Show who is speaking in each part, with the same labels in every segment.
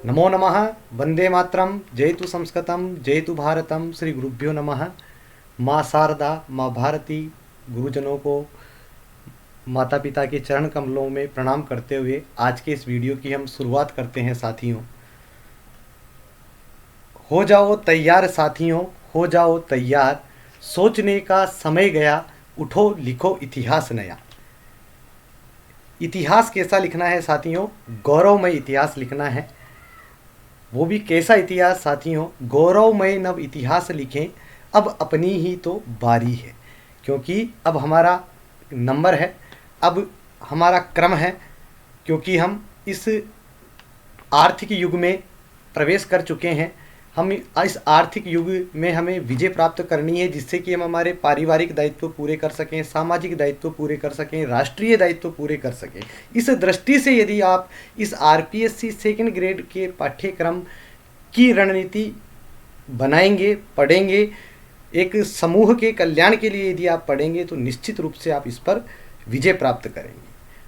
Speaker 1: नमो नमः। वंदे मातरम। जयतु संस्कृतम जयतु भारतम। श्री गुरुभ्यो नमः। माँ शारदा, माँ भारती, गुरुजनों को माता पिता के चरण कमलों में प्रणाम करते हुए आज के इस वीडियो की हम शुरुआत करते हैं। साथियों, हो जाओ तैयार साथियों, हो जाओ तैयार। सोचने का समय गया, उठो लिखो इतिहास नया। इतिहास कैसा लिखना है साथियों? गौरवमय इतिहास लिखना है। वो भी कैसा इतिहास साथियों? गौरवमय नव इतिहास लिखें। अब अपनी ही तो बारी है, क्योंकि अब हमारा नंबर है, अब हमारा क्रम है, क्योंकि हम इस आर्थिक युग में प्रवेश कर चुके हैं। हम इस आर्थिक युग में हमें विजय प्राप्त करनी है, जिससे कि हम हमारे पारिवारिक दायित्व पूरे कर सकें, सामाजिक दायित्व पूरे कर सकें, राष्ट्रीय दायित्व पूरे कर सकें। इस दृष्टि से यदि आप इस आरपीएससी सेकंड ग्रेड के पाठ्यक्रम की रणनीति बनाएंगे, पढ़ेंगे, एक समूह के कल्याण के लिए यदि आप पढ़ेंगे, तो निश्चित रूप से आप इस पर विजय प्राप्त करेंगे।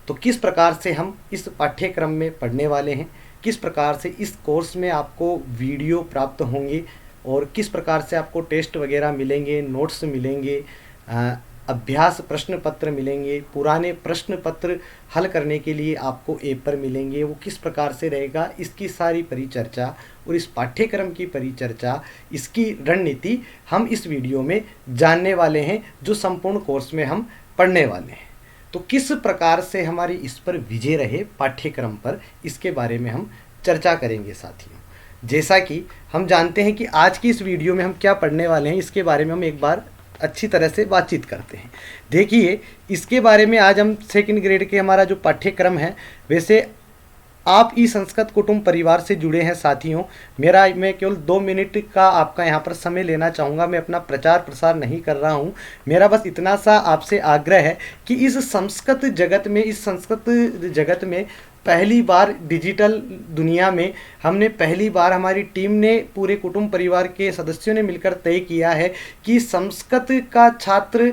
Speaker 1: तो किस प्रकार से हम इस पाठ्यक्रम में पढ़ने वाले हैं, किस प्रकार से इस कोर्स में आपको वीडियो प्राप्त होंगे और किस प्रकार से आपको टेस्ट वगैरह मिलेंगे, नोट्स मिलेंगे, अभ्यास प्रश्न पत्र मिलेंगे, पुराने प्रश्न पत्र हल करने के लिए आपको ऐप पर मिलेंगे, वो किस प्रकार से रहेगा, इसकी सारी परिचर्चा और इस पाठ्यक्रम की परिचर्चा, इसकी रणनीति हम इस वीडियो में जानने वाले हैं, जो संपूर्ण कोर्स में हम पढ़ने वाले हैं। तो किस प्रकार से हमारी इस पर विजय रहे पाठ्यक्रम पर, इसके बारे में हम चर्चा करेंगे साथियों। जैसा कि हम जानते हैं कि आज की इस वीडियो में हम क्या पढ़ने वाले हैं, इसके बारे में हम एक बार अच्छी तरह से बातचीत करते हैं। देखिए, इसके बारे में आज हम सेकंड ग्रेड के हमारा जो पाठ्यक्रम है, वैसे आप ई संस्कृत कुटुंब परिवार से जुड़े हैं साथियों। मैं केवल 2 मिनट का आपका यहाँ पर समय लेना चाहूँगा। मैं अपना प्रचार प्रसार नहीं कर रहा हूँ। मेरा बस इतना सा आपसे आग्रह है कि इस संस्कृत जगत में पहली बार डिजिटल दुनिया में पहली बार हमारी टीम ने, पूरे कुटुंब परिवार के सदस्यों ने मिलकर तय किया है कि संस्कृत का छात्र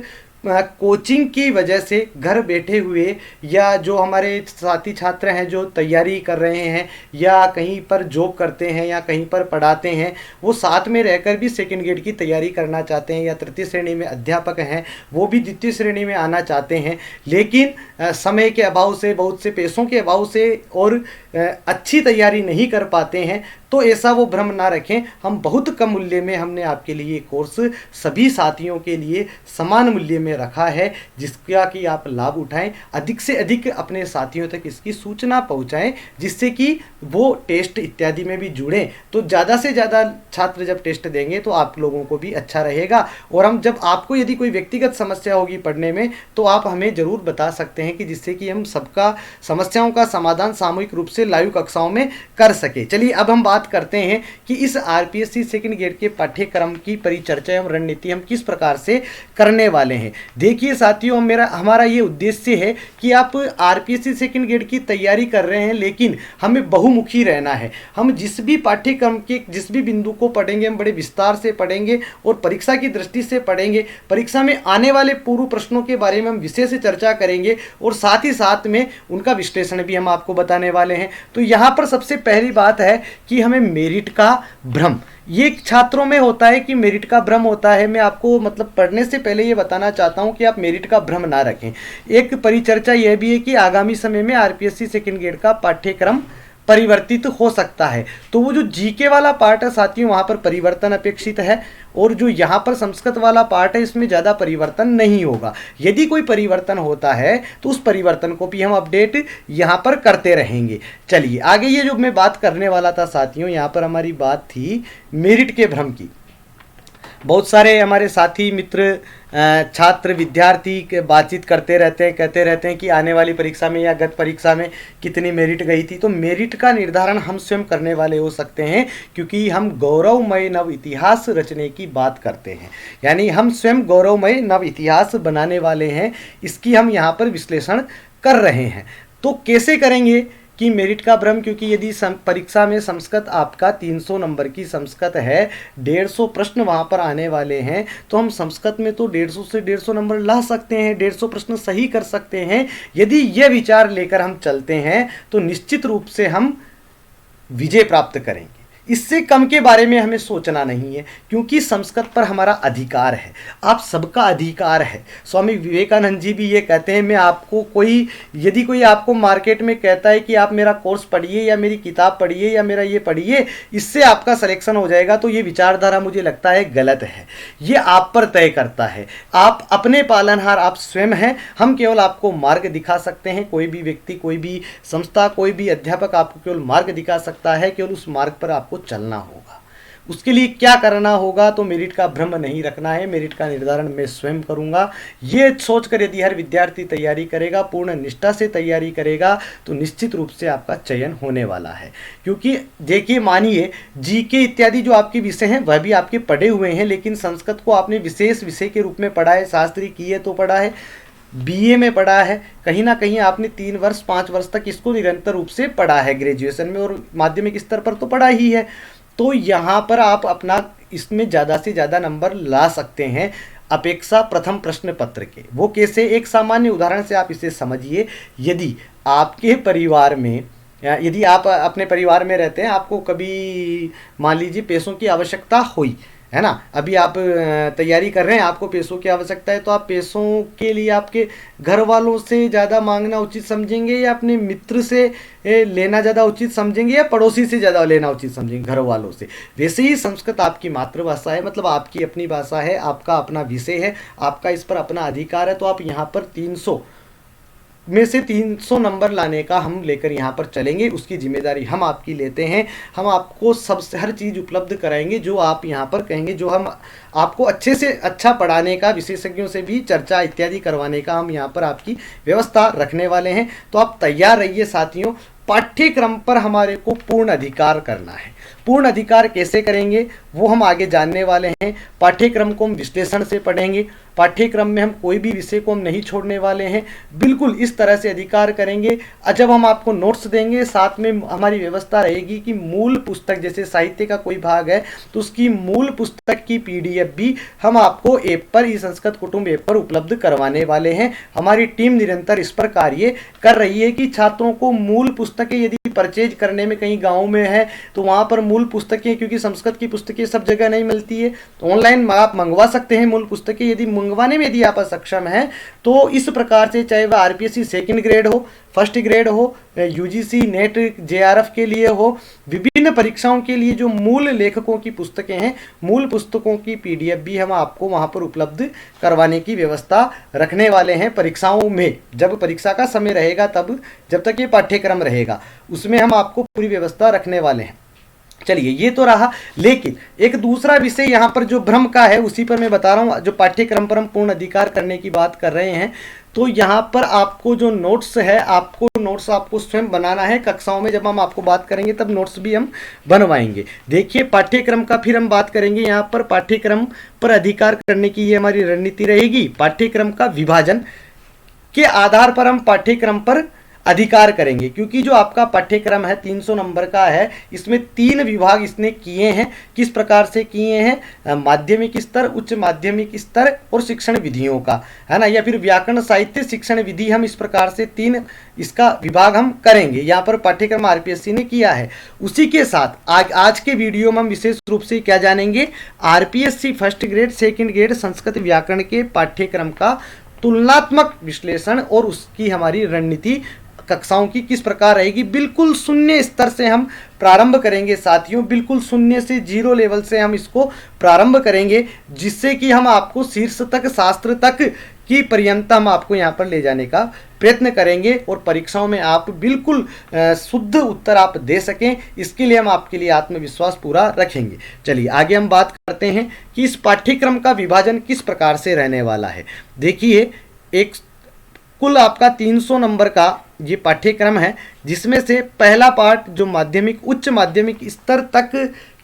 Speaker 1: कोचिंग की वजह से घर बैठे हुए, या जो हमारे साथी छात्र हैं जो तैयारी कर रहे हैं या कहीं पर जॉब करते हैं या कहीं पर पढ़ाते हैं, वो साथ में रहकर भी सेकंड ग्रेड की तैयारी करना चाहते हैं, या तृतीय श्रेणी में अध्यापक हैं वो भी द्वितीय श्रेणी में आना चाहते हैं, लेकिन समय के अभाव से, बहुत से पैसों के अभाव से और अच्छी तैयारी नहीं कर पाते हैं, तो ऐसा वो भ्रम ना रखें। हम बहुत कम मूल्य में हमने आपके लिए कोर्स सभी साथियों के लिए समान मूल्य में रखा है, जिसका कि आप लाभ उठाएं, अधिक से अधिक अपने साथियों तक इसकी सूचना पहुंचाएं, जिससे कि वो टेस्ट इत्यादि में भी जुड़ें। तो ज़्यादा से ज़्यादा छात्र जब टेस्ट देंगे तो आप लोगों को भी अच्छा रहेगा। और हम जब आपको यदि कोई व्यक्तिगत समस्या होगी पढ़ने में, तो आप हमें ज़रूर बता सकते हैं, कि जिससे कि हम सबका समस्याओं का समाधान सामूहिक रूप से लाइव कक्षाओं में कर सके। चलिए, अब हम बात करते हैं कि इस आरपीएससी सेकंड ग्रेड के पाठ्यक्रम की परिचर्चा एवं रणनीति हम किस प्रकार से करने वाले हैं। देखिए साथियों, हमारा ये उद्देश्य है कि आप आरपीएससी सेकंड ग्रेड की तैयारी कर रहे हैं, लेकिन हमें बहुमुखी रहना है। हम जिस भी पाठ्यक्रम के जिस भी बिंदु को पढ़ेंगे, हम बड़े विस्तार से पढ़ेंगे और परीक्षा की दृष्टि से पढ़ेंगे। परीक्षा में आने वाले पूर्व प्रश्नों के बारे में हम विशेष चर्चा करेंगे और साथ ही साथ में उनका विश्लेषण भी हम आपको बताने वाले हैं। तो यहाँ पर सबसे पहली बात है कि हमें मेरिट का भ्रम, ये छात्रों में होता है कि मेरिट का भ्रम होता है। मैं आपको पढ़ने से पहले ये बताना चाहता हूं कि आप मेरिट का भ्रम ना रखें। एक परिचर्चा यह भी है कि आगामी समय में आरपीएससी सेकंड ग्रेड का पाठ्यक्रम परिवर्तित हो सकता है। तो वो जो जीके वाला पार्ट है साथियों, वहाँ पर परिवर्तन अपेक्षित है, और जो यहाँ पर संस्कृत वाला पार्ट है, इसमें ज़्यादा परिवर्तन नहीं होगा। यदि कोई परिवर्तन होता है तो उस परिवर्तन को भी हम अपडेट यहाँ पर करते रहेंगे। चलिए आगे, ये जो मैं बात करने वाला था साथियों, यहाँ पर हमारी बात थी मेरिट के भ्रम की। बहुत सारे हमारे साथी मित्र, छात्र, विद्यार्थी के बातचीत करते रहते हैं, कहते रहते हैं कि आने वाली परीक्षा में या गत परीक्षा में कितनी मेरिट गई थी। तो मेरिट का निर्धारण हम स्वयं करने वाले हो सकते हैं, क्योंकि हम गौरवमय नव इतिहास रचने की बात करते हैं, यानी हम स्वयं गौरवमय नव इतिहास बनाने वाले हैं। इसकी हम यहाँ पर विश्लेषण कर रहे हैं। तो कैसे करेंगे कि मेरिट का भ्रम, क्योंकि यदि परीक्षा में संस्कृत आपका 300 नंबर की संस्कृत है, 150 प्रश्न वहाँ पर आने वाले हैं, तो हम संस्कृत में तो 150 से 150 नंबर ला सकते हैं, 150 प्रश्न सही कर सकते हैं। यदि यह विचार लेकर हम चलते हैं तो निश्चित रूप से हम विजय प्राप्त करेंगे। इससे कम के बारे में हमें सोचना नहीं है, क्योंकि संस्कृत पर हमारा अधिकार है, आप सबका अधिकार है। स्वामी विवेकानंद जी भी ये कहते हैं, मैं आपको यदि कोई आपको मार्केट में कहता है कि आप मेरा कोर्स पढ़िए या मेरी किताब पढ़िए या मेरा ये पढ़िए, इससे आपका सिलेक्शन हो जाएगा, तो ये विचारधारा मुझे लगता है गलत है। ये आप पर तय करता है, आप अपने पालनहार आप स्वयं हैं। हम केवल आपको मार्ग दिखा सकते हैं, कोई भी व्यक्ति, कोई भी संस्था, कोई भी अध्यापक आपको केवल मार्ग दिखा सकता है, केवल उस मार्ग पर आपको चलना होगा। उसके लिए क्या करना होगा, तो मेरिट का भ्रम नहीं रखना है, मेरिट का निर्धारण मैं स्वयं करूंगा। ये सोचकर यदि हर विद्यार्थी तैयारी करेगा, पूर्ण निष्ठा से तैयारी करेगा, तो निश्चित रूप से आपका चयन होने वाला है। क्योंकि देखिए, मानिए जीके इत्यादि जो आपके विषय हैं वह भी आपके पढ़े हुए हैं, लेकिन संस्कृत को आपने विशेष विषय के रूप में पढ़ा है, शास्त्री किए तो पढ़ा है, बीए में पढ़ा है, कहीं ना कहीं आपने 3 वर्ष 5 वर्ष तक इसको निरंतर रूप से पढ़ा है ग्रेजुएशन में, और माध्यमिक स्तर पर तो पढ़ा ही है। तो यहाँ पर आप अपना इसमें ज़्यादा से ज़्यादा नंबर ला सकते हैं अपेक्षा प्रथम प्रश्न पत्र के। वो कैसे, एक सामान्य उदाहरण से आप इसे समझिए। यदि आपके परिवार में, यदि आप अपने परिवार में रहते हैं, आपको कभी मान लीजिए पैसों की आवश्यकता हुई है ना, अभी आप तैयारी कर रहे हैं, आपको पैसों की आवश्यकता है, तो आप पैसों के लिए आपके घर वालों से ज़्यादा मांगना उचित समझेंगे, या अपने मित्र से लेना ज़्यादा उचित समझेंगे, या पड़ोसी से ज़्यादा लेना उचित समझेंगे, घर वालों से। वैसे ही संस्कृत आपकी मातृभाषा है, मतलब आपकी अपनी भाषा है, आपका अपना विषय है, आपका इस पर अपना अधिकार है। तो आप यहाँ पर 300 में से 300 नंबर लाने का हम लेकर यहाँ पर चलेंगे, उसकी जिम्मेदारी हम आपकी लेते हैं। हम आपको सबसे हर चीज़ उपलब्ध कराएंगे जो आप यहाँ पर कहेंगे, जो हम आपको अच्छे से अच्छा पढ़ाने का, विशेषज्ञों से भी चर्चा इत्यादि करवाने का हम यहाँ पर आपकी व्यवस्था रखने वाले हैं। तो आप तैयार रहिए साथियों। पाठ्यक्रम पर हमारे को पूर्ण अधिकार करना है। पूर्ण अधिकार कैसे करेंगे वो हम आगे जानने वाले हैं। पाठ्यक्रम को हम विश्लेषण से पढ़ेंगे, पाठ्यक्रम में हम कोई भी विषय को हम नहीं छोड़ने वाले हैं, बिल्कुल इस तरह से अधिकार करेंगे। जब हम आपको नोट्स देंगे, साथ में हमारी व्यवस्था रहेगी कि मूल पुस्तक, जैसे साहित्य का कोई भाग है तो उसकी मूल पुस्तक की पीडीएफ भी हम आपको ऐप पर, ई संस्कृत कुटुंब ऐप पर उपलब्ध करवाने वाले हैं। हमारी टीम निरंतर इस पर कार्य कर रही है कि छात्रों को मूल पुस्तकें यदि परचेज करने में कहीं गाँव में है तो वहाँ पर मूल पुस्तकें, क्योंकि संस्कृत की पुस्तकें सब जगह नहीं मिलती है, तो ऑनलाइन आप मंगवा सकते हैं मूल पुस्तकें। यदि मंगवाने में यदि आप सक्षम हैं तो इस प्रकार से, चाहे वह आरपीएससी सेकंड ग्रेड हो, फर्स्ट ग्रेड हो, यूजीसी नेट जेआरएफ के लिए हो, विभिन्न परीक्षाओं के लिए जो मूल लेखकों की पुस्तकें हैं, मूल पुस्तकों की पीडीएफ भी हम आपको वहां पर उपलब्ध करवाने की व्यवस्था रखने वाले हैं। परीक्षाओं में जब परीक्षा का समय रहेगा, तब जब तक ये पाठ्यक्रम रहेगा उसमें हम आपको पूरी व्यवस्था रखने वाले हैं। चलिए, ये तो रहा, लेकिन एक दूसरा विषय यहाँ पर जो भ्रम का है उसी पर मैं बता रहा हूँ। जो पाठ्यक्रम पर हम पूर्ण अधिकार करने की बात कर रहे हैं, तो यहाँ पर आपको जो नोट्स है, नोट्स आपको स्वयं बनाना है। कक्षाओं में जब हम आपको बात करेंगे तब नोट्स भी हम बनवाएंगे। देखिए, पाठ्यक्रम का फिर हम बात करेंगे। यहाँ पर पाठ्यक्रम पर अधिकार करने की ये हमारी रणनीति रहेगी। पाठ्यक्रम का विभाजन के आधार पर हम पाठ्यक्रम पर अधिकार करेंगे, क्योंकि जो आपका पाठ्यक्रम है 300 नंबर का है, इसमें 3 विभाग इसने किए हैं। किस प्रकार से किए हैं? माध्यमिक स्तर, उच्च माध्यमिक स्तर और शिक्षण विधियों का, है ना, या फिर व्याकरण साहित्य शिक्षण विधि। हम इस प्रकार से 3 इसका विभाग हम करेंगे। यहाँ पर पाठ्यक्रम आरपीएससी ने किया है। उसी के साथ आज के वीडियो में हम विशेष रूप से क्या जानेंगे? RPSC first grade, second grade Sanskrit व्याकरण के पाठ्यक्रम का तुलनात्मक विश्लेषण और उसकी हमारी रणनीति कक्षाओं की किस प्रकार रहेगी। बिल्कुल शून्य स्तर से हम प्रारंभ करेंगे साथियों, बिल्कुल शून्य से 0 लेवल से हम इसको प्रारंभ करेंगे, जिससे कि हम आपको शीर्ष तक, शास्त्र तक की पर्यंत हम आपको यहाँ पर ले जाने का प्रयत्न करेंगे और परीक्षाओं में आप बिल्कुल शुद्ध उत्तर आप दे सकें। इसके लिए हम आपके लिए आत्मविश्वास पूरा रखेंगे। चलिए आगे हम बात करते हैं कि इस पाठ्यक्रम का विभाजन किस प्रकार से रहने वाला है। देखिए, एक कुल आपका 300 नंबर का ये पाठ्यक्रम है, जिसमें से पहला पार्ट जो माध्यमिक, उच्च माध्यमिक स्तर तक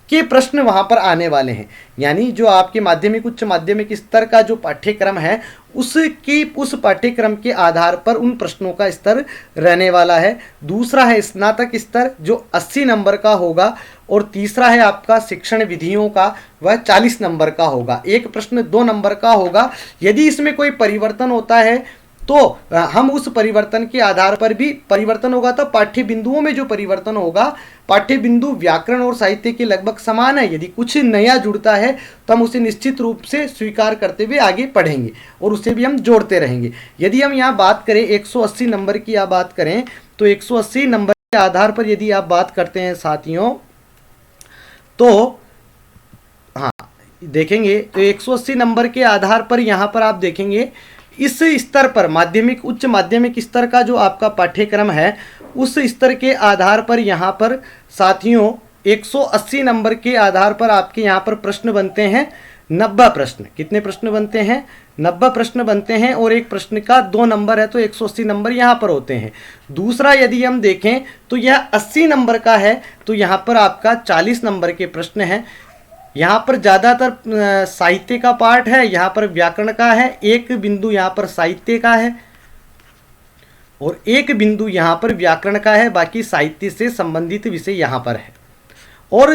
Speaker 1: के प्रश्न वहाँ पर आने वाले हैं। यानी जो आपके माध्यमिक, उच्च माध्यमिक स्तर का जो पाठ्यक्रम है उस पाठ्यक्रम के आधार पर उन प्रश्नों का स्तर रहने वाला है। दूसरा है स्नातक स्तर जो 80 नंबर का होगा, और तीसरा है आपका शिक्षण विधियों का, वह 40 नंबर का होगा। एक प्रश्न 2 नंबर का होगा। यदि इसमें कोई परिवर्तन होता है तो हम उस परिवर्तन के आधार पर भी परिवर्तन होगा, तो पाठ्य बिंदुओं में जो परिवर्तन होगा, पाठ्य बिंदु व्याकरण और साहित्य के लगभग समान है। यदि कुछ नया जुड़ता है तो हम उसे निश्चित रूप से स्वीकार करते हुए आगे पढ़ेंगे और उसे भी हम जोड़ते रहेंगे। यदि हम यहाँ बात करें 180 नंबर की आप बात करें, तो 180 नंबर के आधार पर यदि आप बात करते हैं साथियों, तो हाँ देखेंगे तो 180 नंबर के आधार पर यहाँ पर आप देखेंगे इस स्तर पर माध्यमिक उच्च माध्यमिक स्तर का जो आपका पाठ्यक्रम है, उस स्तर के आधार पर यहाँ पर साथियों 180 नंबर के आधार पर आपके यहाँ पर प्रश्न बनते हैं 90 प्रश्न। कितने प्रश्न बनते हैं? 90 प्रश्न बनते हैं और एक प्रश्न का 2 नंबर है, तो 180 नंबर यहाँ पर होते हैं। दूसरा यदि हम देखें तो यह 80 नंबर का है, तो यहाँ पर आपका 40 नंबर के प्रश्न हैं। यहाँ पर ज़्यादातर साहित्य का पार्ट है, यहाँ पर व्याकरण का है, एक बिंदु यहाँ पर साहित्य का है और एक बिंदु यहाँ पर व्याकरण का है, बाकी साहित्य से संबंधित विषय यहाँ पर है। और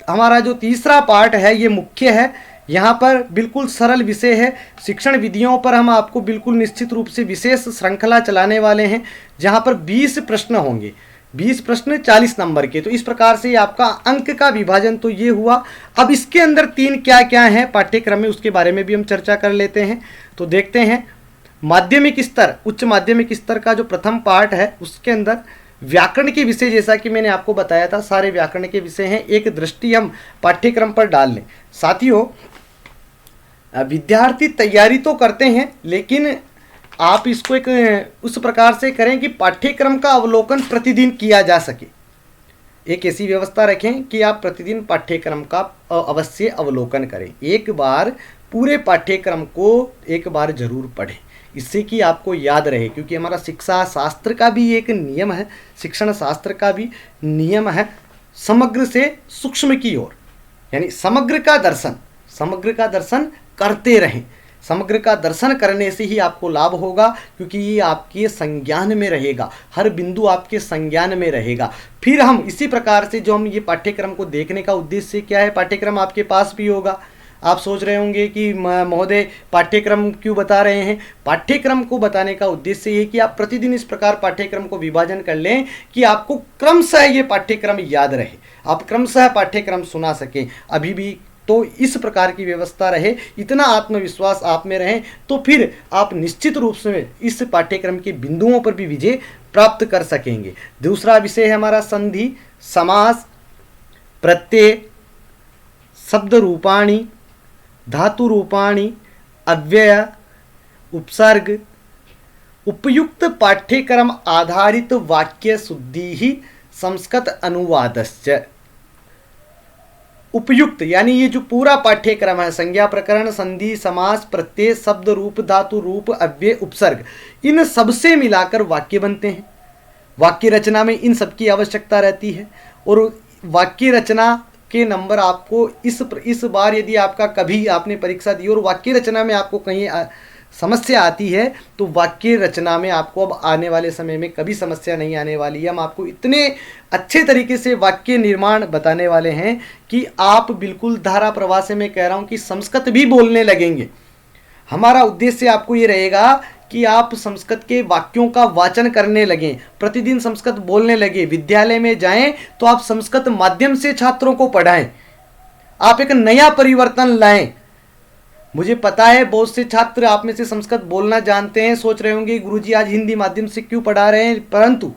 Speaker 1: हमारा जो तीसरा पार्ट है ये मुख्य है, यहाँ पर बिल्कुल सरल विषय है। शिक्षण विधियों पर हम आपको बिल्कुल निश्चित रूप से विशेष श्रृंखला चलाने वाले हैं, जहाँ पर 20 प्रश्न होंगे, 20 प्रश्न 40 नंबर के। तो इस प्रकार से आपका अंक का विभाजन तो ये हुआ। अब इसके अंदर 3 क्या क्या है पाठ्यक्रम में, उसके बारे में भी हम चर्चा कर लेते हैं। तो देखते हैं माध्यमिक स्तर, उच्च माध्यमिक स्तर का जो प्रथम पार्ट है उसके अंदर व्याकरण के विषय, जैसा कि मैंने आपको बताया था सारे व्याकरण के विषय हैं, एक दृष्टि हम पाठ्यक्रम पर डाल लें। साथियों विद्यार्थी तैयारी तो करते हैं, लेकिन आप इसको एक उस प्रकार से करें कि पाठ्यक्रम का अवलोकन प्रतिदिन किया जा सके। एक ऐसी व्यवस्था रखें कि आप प्रतिदिन पाठ्यक्रम का अवश्य अवलोकन करें, एक बार पूरे पाठ्यक्रम को एक बार जरूर पढ़ें, इससे कि आपको याद रहे। क्योंकि हमारा शिक्षा शास्त्र का भी एक नियम है, शिक्षण शास्त्र का भी नियम है समग्र से सूक्ष्म की ओर, यानी समग्र का दर्शन करते रहें। समग्र का दर्शन करने से ही आपको लाभ होगा, क्योंकि ये आपके संज्ञान में रहेगा, हर बिंदु आपके संज्ञान में रहेगा। फिर हम इसी प्रकार से जो हम ये पाठ्यक्रम को देखने का उद्देश्य क्या है, पाठ्यक्रम आपके पास भी होगा। आप सोच रहे होंगे कि महोदय पाठ्यक्रम क्यों बता रहे हैं। पाठ्यक्रम को बताने का उद्देश्य ये कि आप प्रतिदिन इस प्रकार पाठ्यक्रम को विभाजन कर लें कि आपको क्रमशः ये पाठ्यक्रम याद रहे, आप क्रमशः पाठ्यक्रम सुना सकें। अभी भी तो इस प्रकार की व्यवस्था रहे, इतना आत्मविश्वास आप में रहे, तो फिर आप निश्चित रूप से इस पाठ्यक्रम के बिंदुओं पर भी विजय प्राप्त कर सकेंगे। दूसरा विषय है हमारा संधि, समास, प्रत्यय, शब्द रूपाणी, धातु रूपाणी, अव्यय, उपसर्ग, उपयुक्त पाठ्यक्रम आधारित वाक्य शुद्धि ही संस्कृत अनुवादस्य। उपयुक्त यानी ये जो पूरा पाठ्यक्रम है, संज्ञा प्रकरण, संधि, समास, प्रत्यय, शब्द रूप, धातु रूप, अव्यय, उपसर्ग, इन सबसे मिलाकर वाक्य बनते हैं। वाक्य रचना में इन सब की आवश्यकता रहती है। और वाक्य रचना के नंबर आपको इस बार यदि आपका कभी आपने परीक्षा दी और वाक्य रचना में आपको कहीं समस्या आती है, तो वाक्य रचना में आपको अब आने वाले समय में कभी समस्या नहीं आने वाली है। हम आपको इतने अच्छे तरीके से वाक्य निर्माण बताने वाले हैं कि आप बिल्कुल धारा प्रवाह से, मैं कह रहा हूँ कि संस्कृत भी बोलने लगेंगे। हमारा उद्देश्य आपको ये रहेगा कि आप संस्कृत के वाक्यों का वाचन करने लगें, प्रतिदिन संस्कृत बोलने लगे। विद्यालय में जाएं तो आप संस्कृत माध्यम से छात्रों को पढ़ाएं, आप एक नया परिवर्तन लाएं। मुझे पता है बहुत से छात्र आप में से संस्कृत बोलना जानते हैं, सोच रहे होंगे गुरुजी आज हिंदी माध्यम से क्यों पढ़ा रहे हैं, परंतु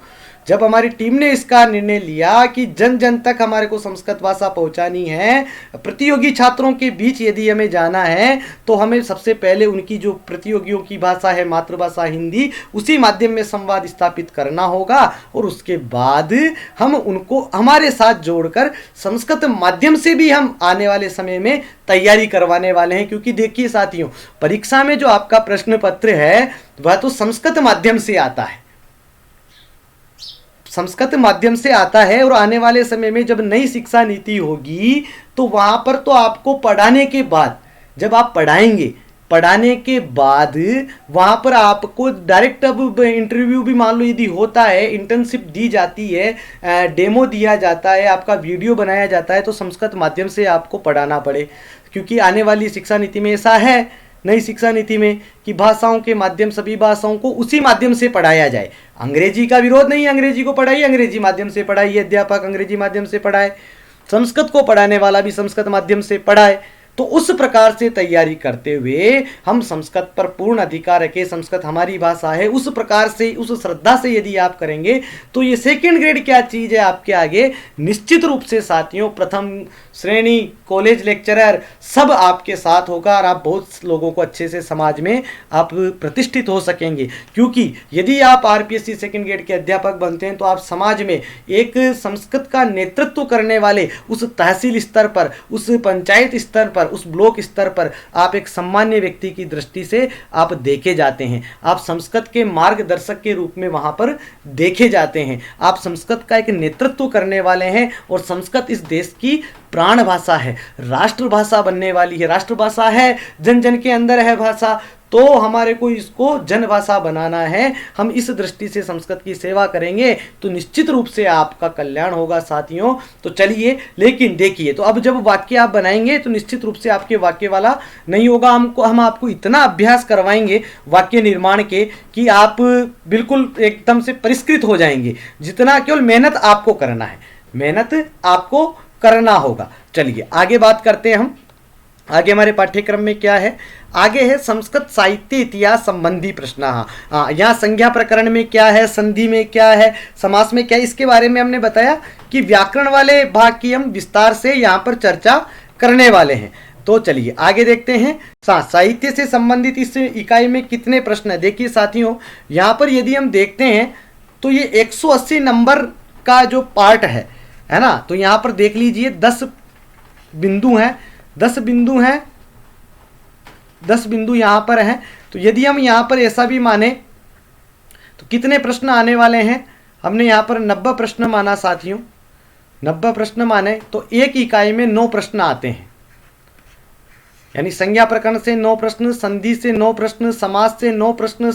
Speaker 1: जब हमारी टीम ने इसका निर्णय लिया कि जन जन तक हमारे को संस्कृत भाषा पहुंचानी है, प्रतियोगी छात्रों के बीच यदि हमें जाना है, तो हमें सबसे पहले उनकी जो प्रतियोगियों की भाषा है मातृभाषा हिंदी, उसी माध्यम में संवाद स्थापित करना होगा। और उसके बाद हम उनको हमारे साथ जोड़कर संस्कृत माध्यम से भी हम आने वाले समय में तैयारी करवाने वाले हैं। क्योंकि देखिए साथियों, परीक्षा में जो आपका प्रश्न पत्र है वह तो संस्कृत माध्यम से आता है, संस्कृत माध्यम से आता है। और आने वाले समय में जब नई शिक्षा नीति होगी तो वहां पर तो आपको पढ़ाने के बाद, जब आप पढ़ाएंगे, पढ़ाने के बाद वहां पर आपको डायरेक्ट अब इंटरव्यू भी मान लो यदि होता है, इंटर्नशिप दी जाती है, डेमो दिया जाता है, आपका वीडियो बनाया जाता है, तो संस्कृत माध्यम से आपको पढ़ाना पड़े। क्योंकि आने वाली शिक्षा नीति में ऐसा है नई शिक्षा नीति में कि भाषाओं के माध्यम सभी भाषाओं को उसी माध्यम से पढ़ाया जाए। अंग्रेजी का विरोध नहीं, अंग्रेजी को पढ़ाइए, अंग्रेजी माध्यम से पढ़ाइए, अध्यापक अंग्रेजी माध्यम से पढ़ाए, संस्कृत को पढ़ाने वाला भी संस्कृत माध्यम से पढ़ाए। तो उस प्रकार से तैयारी करते हुए हम संस्कृत पर पूर्ण अधिकार रखें, संस्कृत हमारी भाषा है, उस प्रकार से उस श्रद्धा से यदि आप करेंगे तो ये सेकंड ग्रेड क्या चीज़ है आपके आगे निश्चित रूप से साथियों प्रथम श्रेणी कॉलेज लेक्चरर सब आपके साथ होगा और आप बहुत लोगों को अच्छे से समाज में आप प्रतिष्ठित हो सकेंगे। क्योंकि यदि आप आरपीएससी सेकंड ग्रेड के अध्यापक बनते हैं तो आप समाज में एक संस्कृत का नेतृत्व करने वाले उस तहसील स्तर पर, उस पंचायत स्तर पर, उस ब्लॉक स्तर पर आप एक सम्मान्य व्यक्ति की दृष्टि से आप देखे जाते हैं। आप संस्कृत के मार्गदर्शक के रूप में वहां पर देखे जाते हैं। आप संस्कृत का एक नेतृत्व करने वाले हैं और संस्कृत इस देश की प्राण भाषा है, राष्ट्रभाषा बनने वाली है। राष्ट्रभाषा है, जन जन के अंदर है भाषा, तो हमारे को इसको जनभाषा बनाना है। हम इस दृष्टि से संस्कृत की सेवा करेंगे तो निश्चित रूप से आपका कल्याण होगा साथियों। तो चलिए, लेकिन देखिए, तो अब जब वाक्य आप बनाएंगे तो निश्चित रूप से आपके वाक्य वाला नहीं होगा। हम आपको इतना अभ्यास करवाएंगे वाक्य निर्माण के कि आप बिल्कुल एकदम से परिष्कृत हो जाएंगे। जितना केवल मेहनत आपको करना है, मेहनत आपको करना होगा। चलिए आगे बात करते हैं हम। आगे हमारे पाठ्यक्रम में क्या है? आगे है संस्कृत साहित्य इतिहास संबंधी प्रश्न। हाँ, यहाँ संज्ञा प्रकरण में क्या है, संधि में क्या है, समास में क्या है, इसके बारे में हमने बताया कि व्याकरण वाले भाग की हम विस्तार से यहाँ पर चर्चा करने वाले हैं। तो चलिए आगे देखते हैं। साहित्य से संबंधित इस इकाई में कितने प्रश्न है? देखिए साथियों, यहाँ पर यदि हम देखते हैं तो ये 180 नंबर का जो पार्ट है ना, तो यहाँ पर देख लीजिए 10 बिंदु हैं, 10 बिंदु हैं, 10 बिंदु यहाँ पर हैं। तो यदि हम यहाँ पर ऐसा भी माने तो कितने प्रश्न आने वाले हैं? हमने यहाँ पर 90 प्रश्न माना साथियों, 90 प्रश्न माने तो एक इकाई में 9 प्रश्न आते हैं। यानी संज्ञा प्रकरण से 9 प्रश्न, संधि से 9 प्रश्न, समास से 9 प्रश्न,